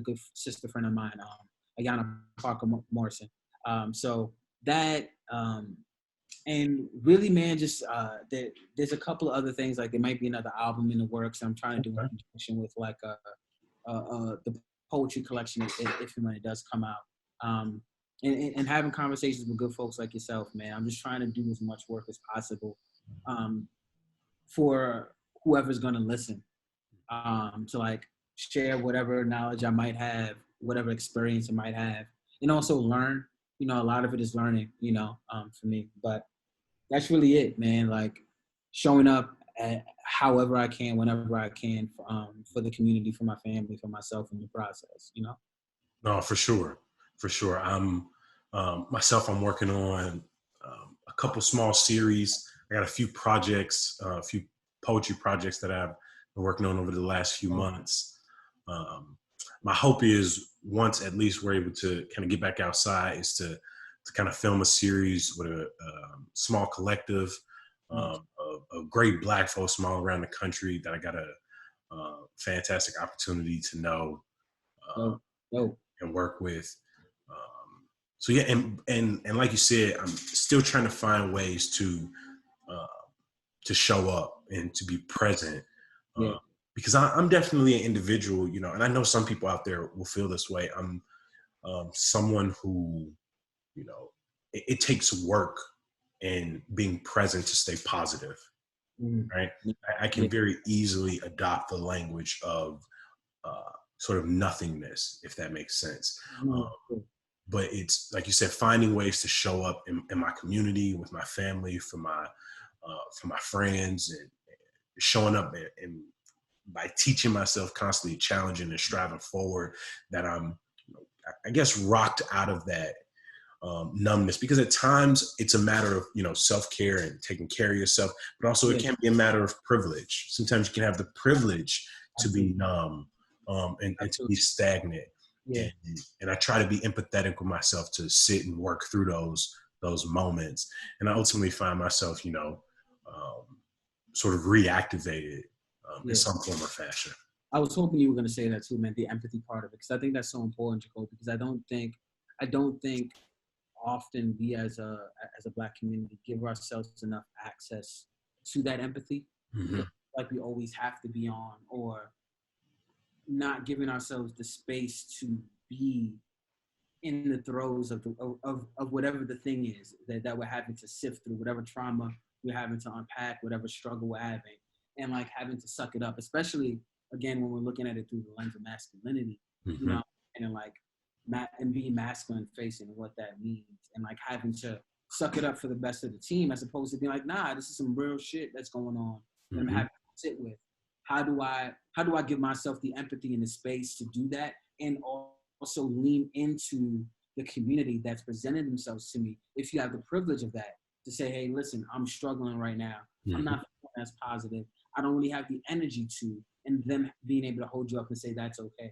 good sister friend of mine, Ayana Parker Morrison. So that and really, man, just there's a couple of other things. Like there might be another album in the works. I'm trying to do in conjunction with like the poetry collection if and when it does come out. And having conversations with good folks like yourself, man. I'm just trying to do as much work as possible for whoever's going to listen. To like share whatever knowledge I might have, whatever experience I might have, and also learn. You know, a lot of it is learning. You know, for me, but that's really it, man. Like showing up at however I can, whenever I can, for the community, for my family, for myself in the process. You know. No, for sure, for sure. I'm myself. I'm working on a couple small series. I got a few projects, a few poetry projects that I've been working on over the last few months. My hope is once at least we're able to kind of get back outside is to kind of film a series with a small collective of great Black folks from all around the country that I got a fantastic opportunity to know and work with. So yeah, and like you said, I'm still trying to find ways to show up and to be present. Because I'm definitely an individual, you know, and I know some people out there will feel this way. I'm someone who, you know, it takes work and being present to stay positive, right? I can very easily adopt the language of sort of nothingness, if that makes sense. But it's like you said, finding ways to show up in my community, with my family, for my friends, and showing up and by teaching myself, constantly challenging and striving forward, that I'm, I guess, rocked out of that numbness. Because at times it's a matter of, you know, self-care and taking care of yourself, but also it can be a matter of privilege. Sometimes you can have the privilege to be numb and to be stagnant. And I try to be empathetic with myself to sit and work through those moments. And I ultimately find myself, you know, sort of reactivated in some form or fashion. I was hoping you were going to say that too, man. The empathy part of it, because I think that's so important, Jacoby. Because I don't think often we as a Black community give ourselves enough access to that empathy. Like we always have to be on, or not giving ourselves the space to be in the throes of whatever the thing is that we're having to sift through, whatever trauma we're having to unpack, whatever struggle we're having, and like having to suck it up, especially again when we're looking at it through the lens of masculinity, you know, and like and being masculine facing what that means, and like having to suck it up for the best of the team, as opposed to being like, nah, this is some real shit that's going on that I'm having to sit with. How do I give myself the empathy and the space to do that, and also lean into the community that's presented themselves to me, if you have the privilege of that, to say, hey, listen, I'm struggling right now. I'm not feeling as positive. I don't really have the energy to, and them being able to hold you up and say that's okay.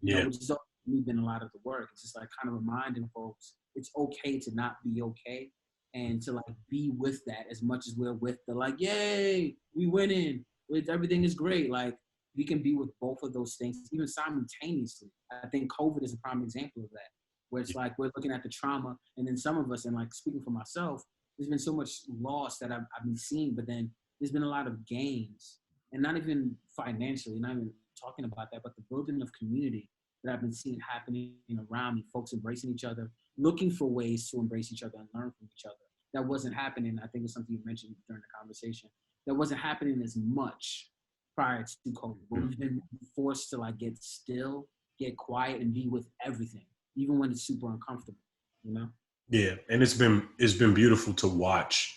You know, which is been a lot of the work. It's just like kind of reminding folks it's okay to not be okay, and to like be with that as much as we're with the like, yay, we winning, everything is great. Like we can be with both of those things even simultaneously. I think COVID is a prime example of that, where it's like we're looking at the trauma, and then some of us, and like speaking for myself, there's been so much loss that I've been seeing, but then there's been a lot of gains, and not even financially, not even talking about that, but the building of community that I've been seeing happening around me, folks embracing each other, looking for ways to embrace each other and learn from each other. That wasn't happening. I think it's something you mentioned during the conversation. That wasn't happening as much prior to COVID. But we've been forced to like get still, get quiet, and be with everything, even when it's super uncomfortable, you know? Yeah, and it's been beautiful to watch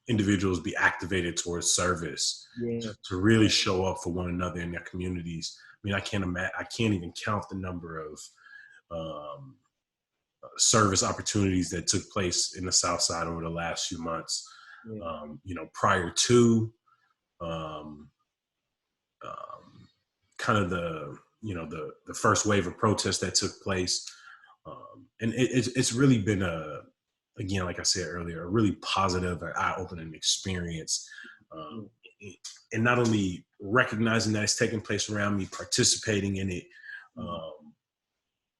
individuals be activated towards service, to really show up for one another in their communities. mean, I can't even count the number of service opportunities that took place in the South Side over the last few months. Prior to kind of the first wave of protests that took place. And it's really been again, like I said earlier, a really positive and eye-opening experience. And not only recognizing that it's taking place around me, participating in it,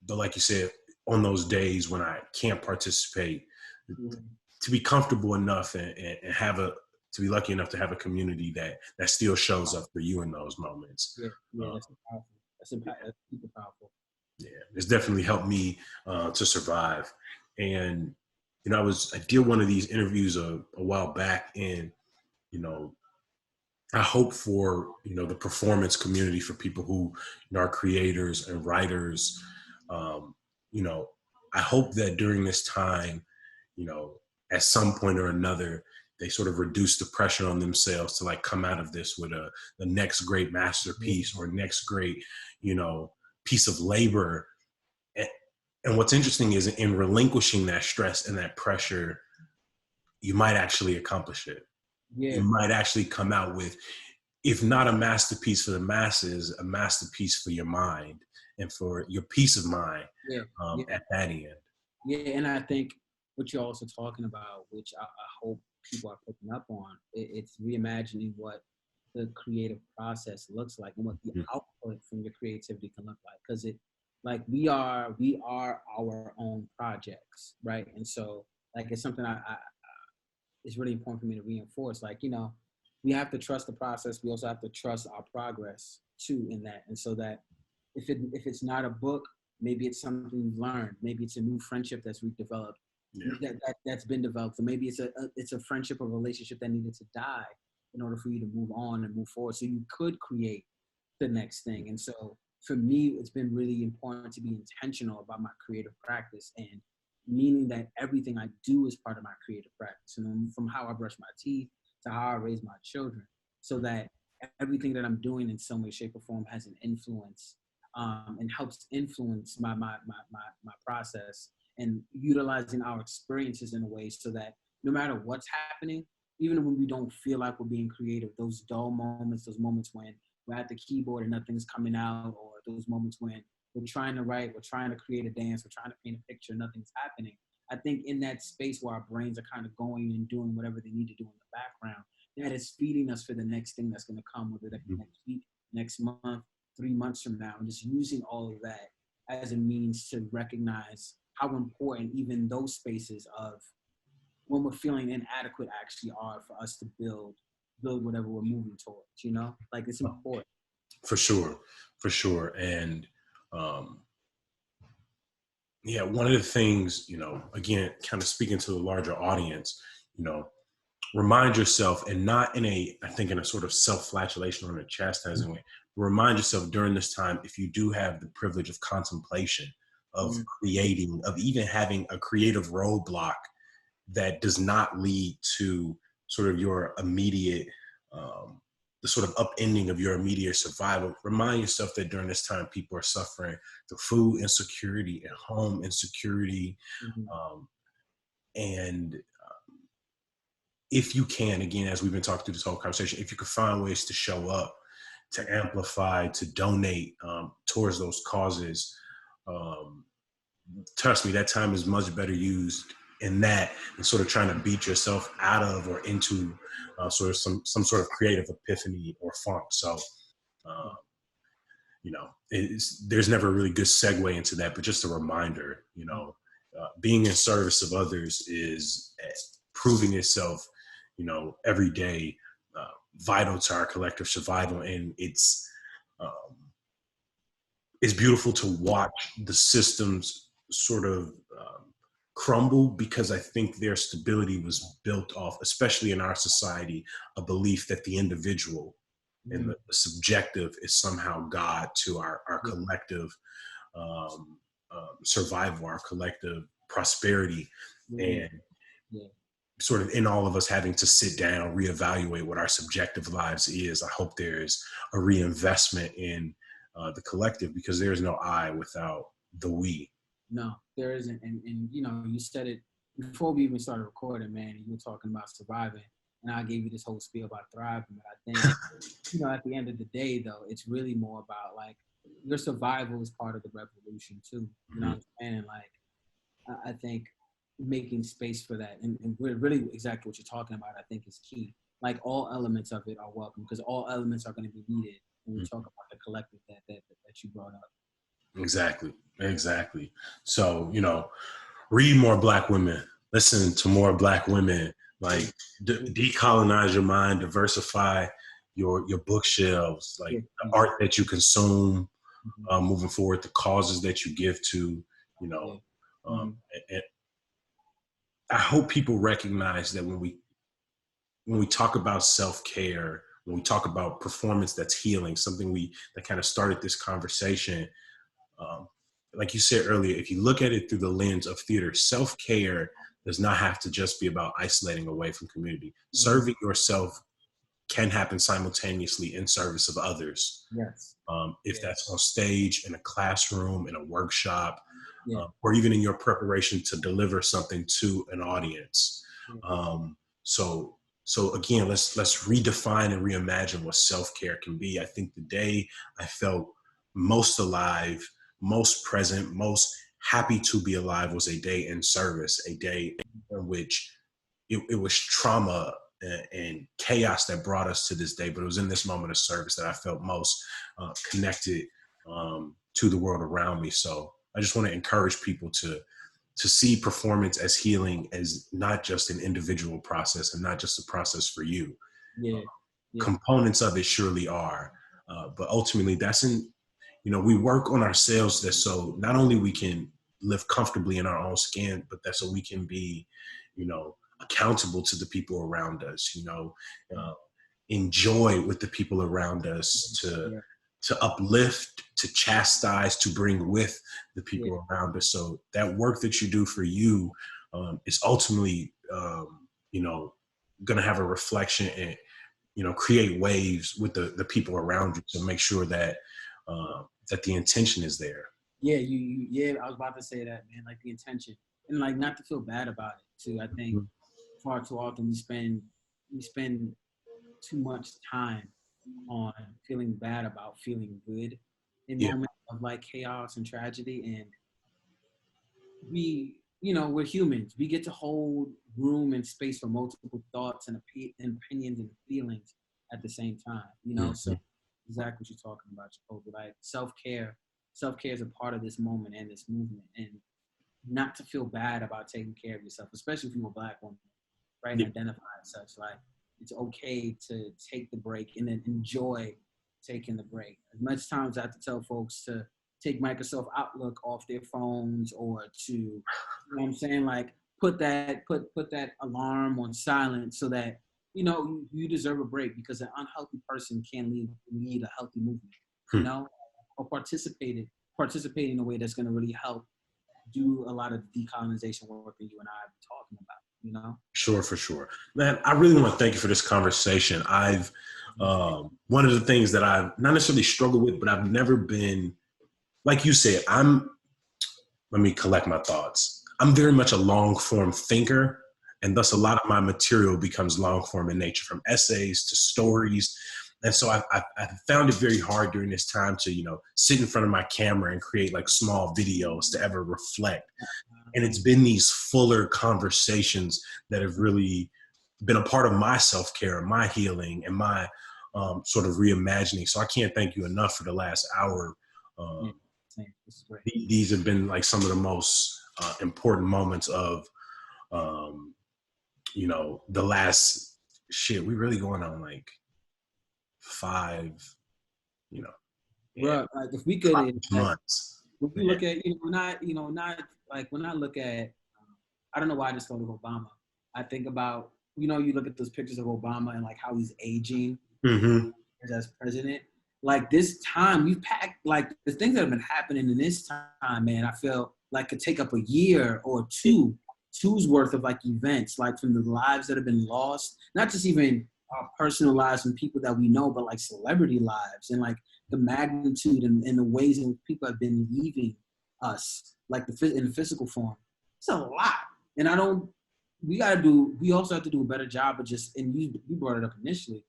but like you said, on those days when I can't participate, to be comfortable enough and to be lucky enough to have a community that still shows up for you in those moments. That's powerful. That's super powerful. Yeah, it's definitely helped me to survive. And I did one of these interviews a while back, and I hope for the performance community, for people who are creators and writers. I hope that during this time, at some point or another, they sort of reduce the pressure on themselves to like come out of this with the next great masterpiece or next great, piece of labor. And what's interesting is, in relinquishing that stress and that pressure, you might actually accomplish it. You might actually come out with, if not a masterpiece for the masses, a masterpiece for your mind and for your peace of mind at that end. Yeah, and I think what you're also talking about, which I hope people are picking up on, it's reimagining what the creative process looks like and what the output from your creativity can look like. Because we are our own projects, right? And so it's something it's really important for me to reinforce. We have to trust the process. We also have to trust our progress too in that. And so that if it's not a book, maybe it's something you've learned. Maybe it's a new friendship that's redeveloped. That's been developed. Or maybe it's a friendship or relationship that needed to die in order for you to move on and move forward. So you could create the next thing. And so for me, it's been really important to be intentional about my creative practice, and meaning that everything I do is part of my creative practice. And from how I brush my teeth to how I raise my children, so that everything that I'm doing in some way, shape, or form has an influence and helps influence my process, and utilizing our experiences in a way so that no matter what's happening, even when we don't feel like we're being creative, those dull moments, those moments when we're at the keyboard and nothing's coming out, or those moments when we're trying to write, we're trying to create a dance, we're trying to paint a picture, nothing's happening. I think in that space where our brains are kind of going and doing whatever they need to do in the background, that is feeding us for the next thing that's going to come, whether that be next week, next month, 3 months from now, and just using all of that as a means to recognize how important even those spaces of when we're feeling inadequate actually are for us to build whatever we're moving towards, it's important. For sure. And one of the things, again, kind of speaking to the larger audience, remind yourself, and not in a sort of self-flagellation or in a chastising way, remind yourself during this time, if you do have the privilege of contemplation, of creating, of even having a creative roadblock that does not lead to sort of your immediate, the sort of upending of your immediate survival. Remind yourself that during this time, people are suffering the food insecurity, at home insecurity. And if you can, again, as we've been talking through this whole conversation, if you could find ways to show up, to amplify, to donate towards those causes, trust me, that time is much better used in that, and sort of trying to beat yourself out of or into sort of some sort of creative epiphany or funk. So, there's never a really good segue into that, but just a reminder, being in service of others is proving itself, every day, vital to our collective survival. And it's beautiful to watch the systems sort of crumble, because I think their stability was built off, especially in our society, a belief that the individual and the subjective is somehow God to our collective survival, our collective prosperity. And sort of in all of us having to sit down, reevaluate what our subjective lives is. I hope there is a reinvestment in the collective, because there is no I without the we. No, there isn't. And you know, you said it before we even started recording, man. You were talking about surviving, and I gave you this whole spiel about thriving. But I think, you know, at the end of the day, though, it's really more about like your survival is part of the revolution too. You know what I'm saying? Like, I think making space for that, and really exactly what you're talking about, I think is key. Like all elements of it are welcome, because all elements are going to be needed when we talk about the collective that you brought up. Exactly. So, you know, read more Black women, listen to more Black women, like decolonize your mind, diversify your bookshelves, like the art that you consume, moving forward, the causes that you give to, you know. And I hope people recognize that when we talk about self-care, when we talk about performance that's healing, something that kind of started this conversation, like you said earlier, if you look at it through the lens of theater, self-care does not have to just be about isolating away from community. Serving yourself can happen simultaneously in service of others. Yes. If that's on stage, in a classroom, in a workshop, or even in your preparation to deliver something to an audience. So again, let's redefine and reimagine what self-care can be. I think the day I felt most alive, most present, most happy to be alive was a day in service, a day in which it was trauma and chaos that brought us to this day, but it was in this moment of service that I felt most connected to the world around me. So I just want to encourage people to see performance as healing, as not just an individual process and not just a process for you. Components of it surely are, but ultimately that's we work on ourselves so not only we can live comfortably in our own skin, but that's so we can be, accountable to the people around us, enjoy with the people around us, to uplift, to chastise, to bring with the people around us. So that work that you do for you is ultimately, going to have a reflection and, create waves with the people around you to make sure that that the intention is there. Yeah, I was about to say that, man, like the intention, and like not to feel bad about it too. I think far too often we spend too much time on feeling bad about feeling good in moments of like chaos and tragedy. And we're humans. We get to hold room and space for multiple thoughts and opinions and feelings at the same time, So exactly what you're talking about, Jacoby. Like self-care is a part of this moment and this movement, and not to feel bad about taking care of yourself, especially if you're a Black woman, right? And identify as such. Like it's okay to take the break and then enjoy taking the break. As much times I have to tell folks to take Microsoft Outlook off their phones, or to, you know what I'm saying? Like put that alarm on silent so that, you deserve a break, because an unhealthy person can lead a healthy movement, or participate in a way that's going to really help do a lot of the decolonization work that you and I are talking about, Sure, for sure. Man, I really want to thank you for this conversation. I've, one of the things that I've not necessarily struggled with, but I've never been, like you said, let me collect my thoughts. I'm very much a long form thinker, and thus a lot of my material becomes long form in nature, from essays to stories. And so I found it very hard during this time to, sit in front of my camera and create like small videos to ever reflect. And it's been these fuller conversations that have really been a part of my self-care, my healing, and my sort of reimagining. So I can't thank you enough for the last hour. These have been like some of the most important moments of, the last we really going on like 5, Bro, like if we could, months. If we look at, when I look at, I don't know why I just thought of Obama. I think about, you look at those pictures of Obama and like how he's aging as president. Like this time we've packed, like the things that have been happening in this time, man, I feel like could take up a year or two's worth of like events, like from the lives that have been lost, not just even our personal lives and people that we know, but like celebrity lives and like the magnitude and the ways in which people have been leaving us, like in the physical form. It's a lot. And we also have to do a better job of just, and you brought it up initially,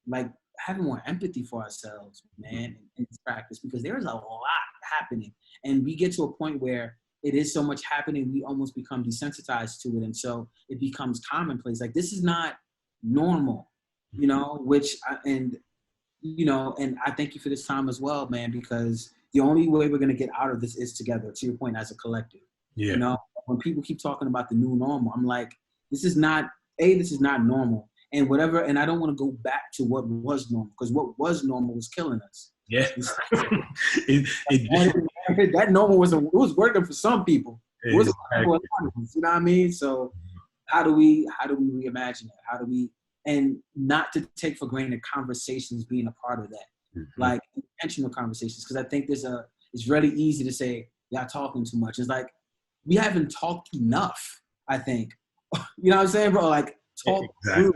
like having more empathy for ourselves, man, in this practice, because there is a lot happening. And we get to a point where it is so much happening, we almost become desensitized to it. And so it becomes commonplace. Like, this is not normal, and I thank you for this time as well, man, because the only way we're going to get out of this is together, to your point, as a collective. Yeah. When people keep talking about the new normal, I'm like, this is not normal. And whatever, and I don't want to go back to what was normal, because what was normal was killing us. Yeah. That normal it was working for some people. It wasn't for a lot of us, you know what I mean? So how do we reimagine that? How do we, and not to take for granted conversations being a part of that, like intentional conversations, because I think it's really easy to say, y'all talking too much. It's like, we haven't talked enough, I think. You know what I'm saying, bro? Like, talk through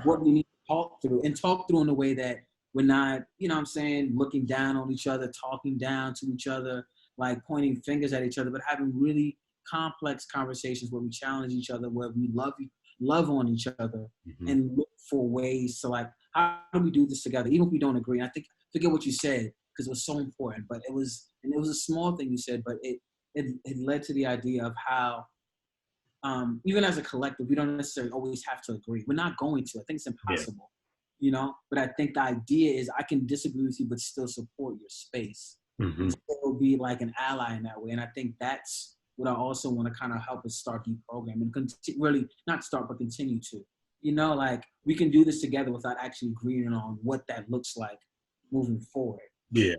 what we need to talk through, and talk through in a way that we're not, you know what I'm saying, looking down on each other, talking down to each other, like pointing fingers at each other, but having really complex conversations where we challenge each other, where we love on each other, and look for ways to, like, how do we do this together, even if we don't agree. And I think, forget what you said, because it was so important, but it was a small thing you said, but it led to the idea of how, even as a collective, we don't necessarily always have to agree. We're not going to. I think it's impossible, But I think the idea is, I can disagree with you, but still support your space. And still be like an ally in that way. And I think that's what I also want to kind of help us start deprogramming, and really not start, but continue to. Like, we can do this together without actually agreeing on what that looks like moving forward. Yeah.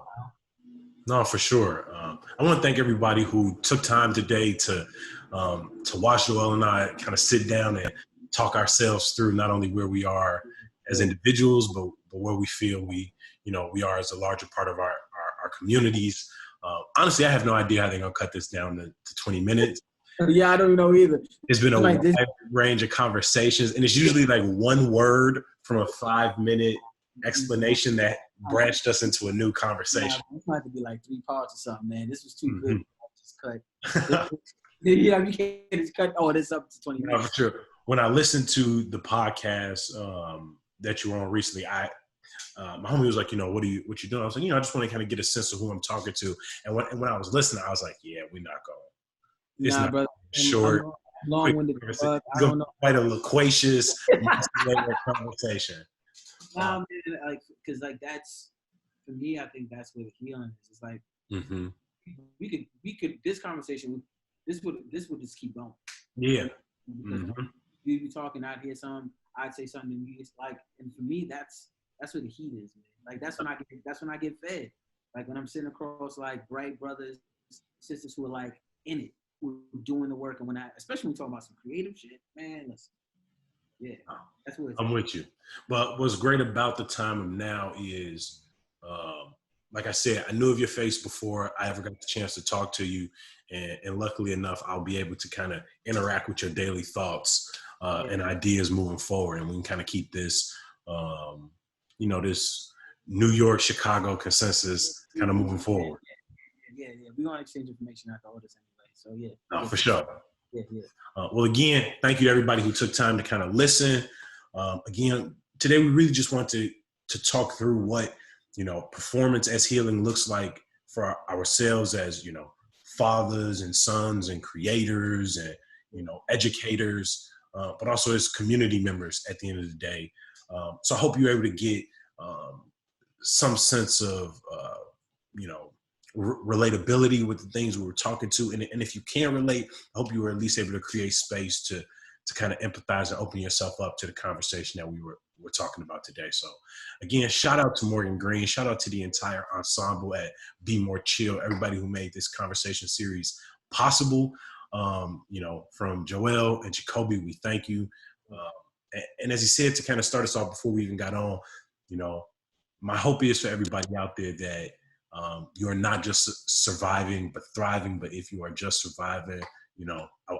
No, for sure. I want to thank everybody who took time today to watch Joél and I kind of sit down and talk ourselves through not only where we are as individuals, but where we feel we are as a larger part of our communities. Honestly, I have no idea how they're going to cut this down to 20 minutes. Yeah, I don't know either. It's been a wide range of conversations, and it's usually like one word from a 5-minute explanation that branched us into a new conversation. This might have to be like 3 parts or something, man. This was too good. Just cut. You can't just cut this up to 20 minutes. No, for sure. When I listened to the podcast that you were on recently, my homie was like, what you doing? I was like, I just want to kind of get a sense of who I'm talking to. And when I was listening, I was like, yeah, we're not going. It's not brother. short. Long-winded. I don't know. Quite a loquacious conversation. Nah, man, because that's, for me, I think that's where the healing is. It's like, we could this conversation, this would just keep going. Yeah. You be talking, I'd hear something, I'd say something, and it's like, and for me, that's where the heat is, man. Like, that's when I get fed. Like, when I'm sitting across like bright brothers, sisters who are like in it, who are doing the work, and especially when we talk about some creative shit, man, listen. Yeah, that's what I'm with you. But what's great about the time of now is, like I said, I knew of your face before I ever got the chance to talk to you. And luckily enough, I'll be able to kind of interact with your daily thoughts and ideas moving forward. And we can kind of keep this, this New York, Chicago consensus kind of moving forward. Yeah. We're going to exchange information after all this anyway. So, yeah. No, for sure. Yeah. Well, again, thank you to everybody who took time to kind of listen. Again, today we really just want to talk through what, performance as healing looks like for ourselves as, fathers and sons and creators and, educators, but also as community members at the end of the day. So I hope you're able to get some sense of, relatability with the things we were talking to. And if you can't relate, I hope you were at least able to create space to kind of empathize and open yourself up to the conversation that we're talking about today. So again, shout out to Morgan Green, shout out to the entire ensemble at Be More Chill, everybody who made this conversation series possible. From Joél and Jacoby, we thank you. And as he said, to kind of start us off before we even got on, my hope is for everybody out there that you're not just surviving, but thriving. But if you are just surviving,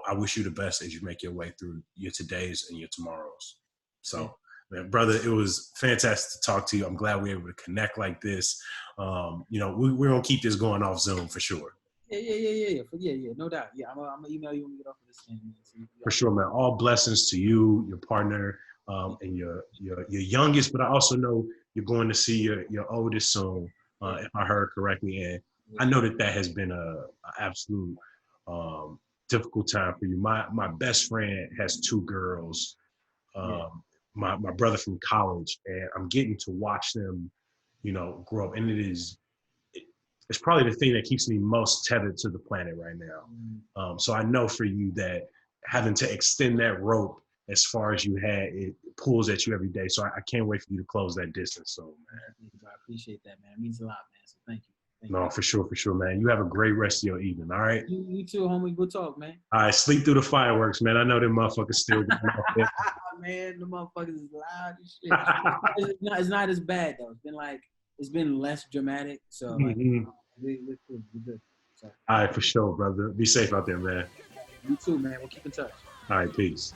I wish you the best as you make your way through your todays and your tomorrows. So Man, brother, it was fantastic to talk to you. I'm glad we were able to connect like this. We're going to keep this going off Zoom for sure. Yeah. No doubt. Yeah, I'm gonna email you when we get off of this thing. For sure, man. All blessings to you, your partner, and your youngest. But I also know you're going to see your oldest soon, if I heard correctly. And I know that has been a absolute difficult time for you. My best friend has two girls. My brother from college, and I'm getting to watch them, grow up. And it's probably the thing that keeps me most tethered to the planet right now. So I know for you that having to extend that rope as far as you had, it pulls at you every day. So I can't wait for you to close that distance. So, man. I appreciate that, man. It means a lot, man. So thank you. No, for sure, man. You have a great rest of your evening, all right? You too, homie. Good talk, man. All right, sleep through the fireworks, man. I know them motherfuckers still going off there. Man, the motherfuckers is loud as shit. It's not as bad, though. It's been less dramatic. So, we're cool. We're good. So. All right, for sure, brother. Be safe out there, man. You too, man. We'll keep in touch. All right, peace.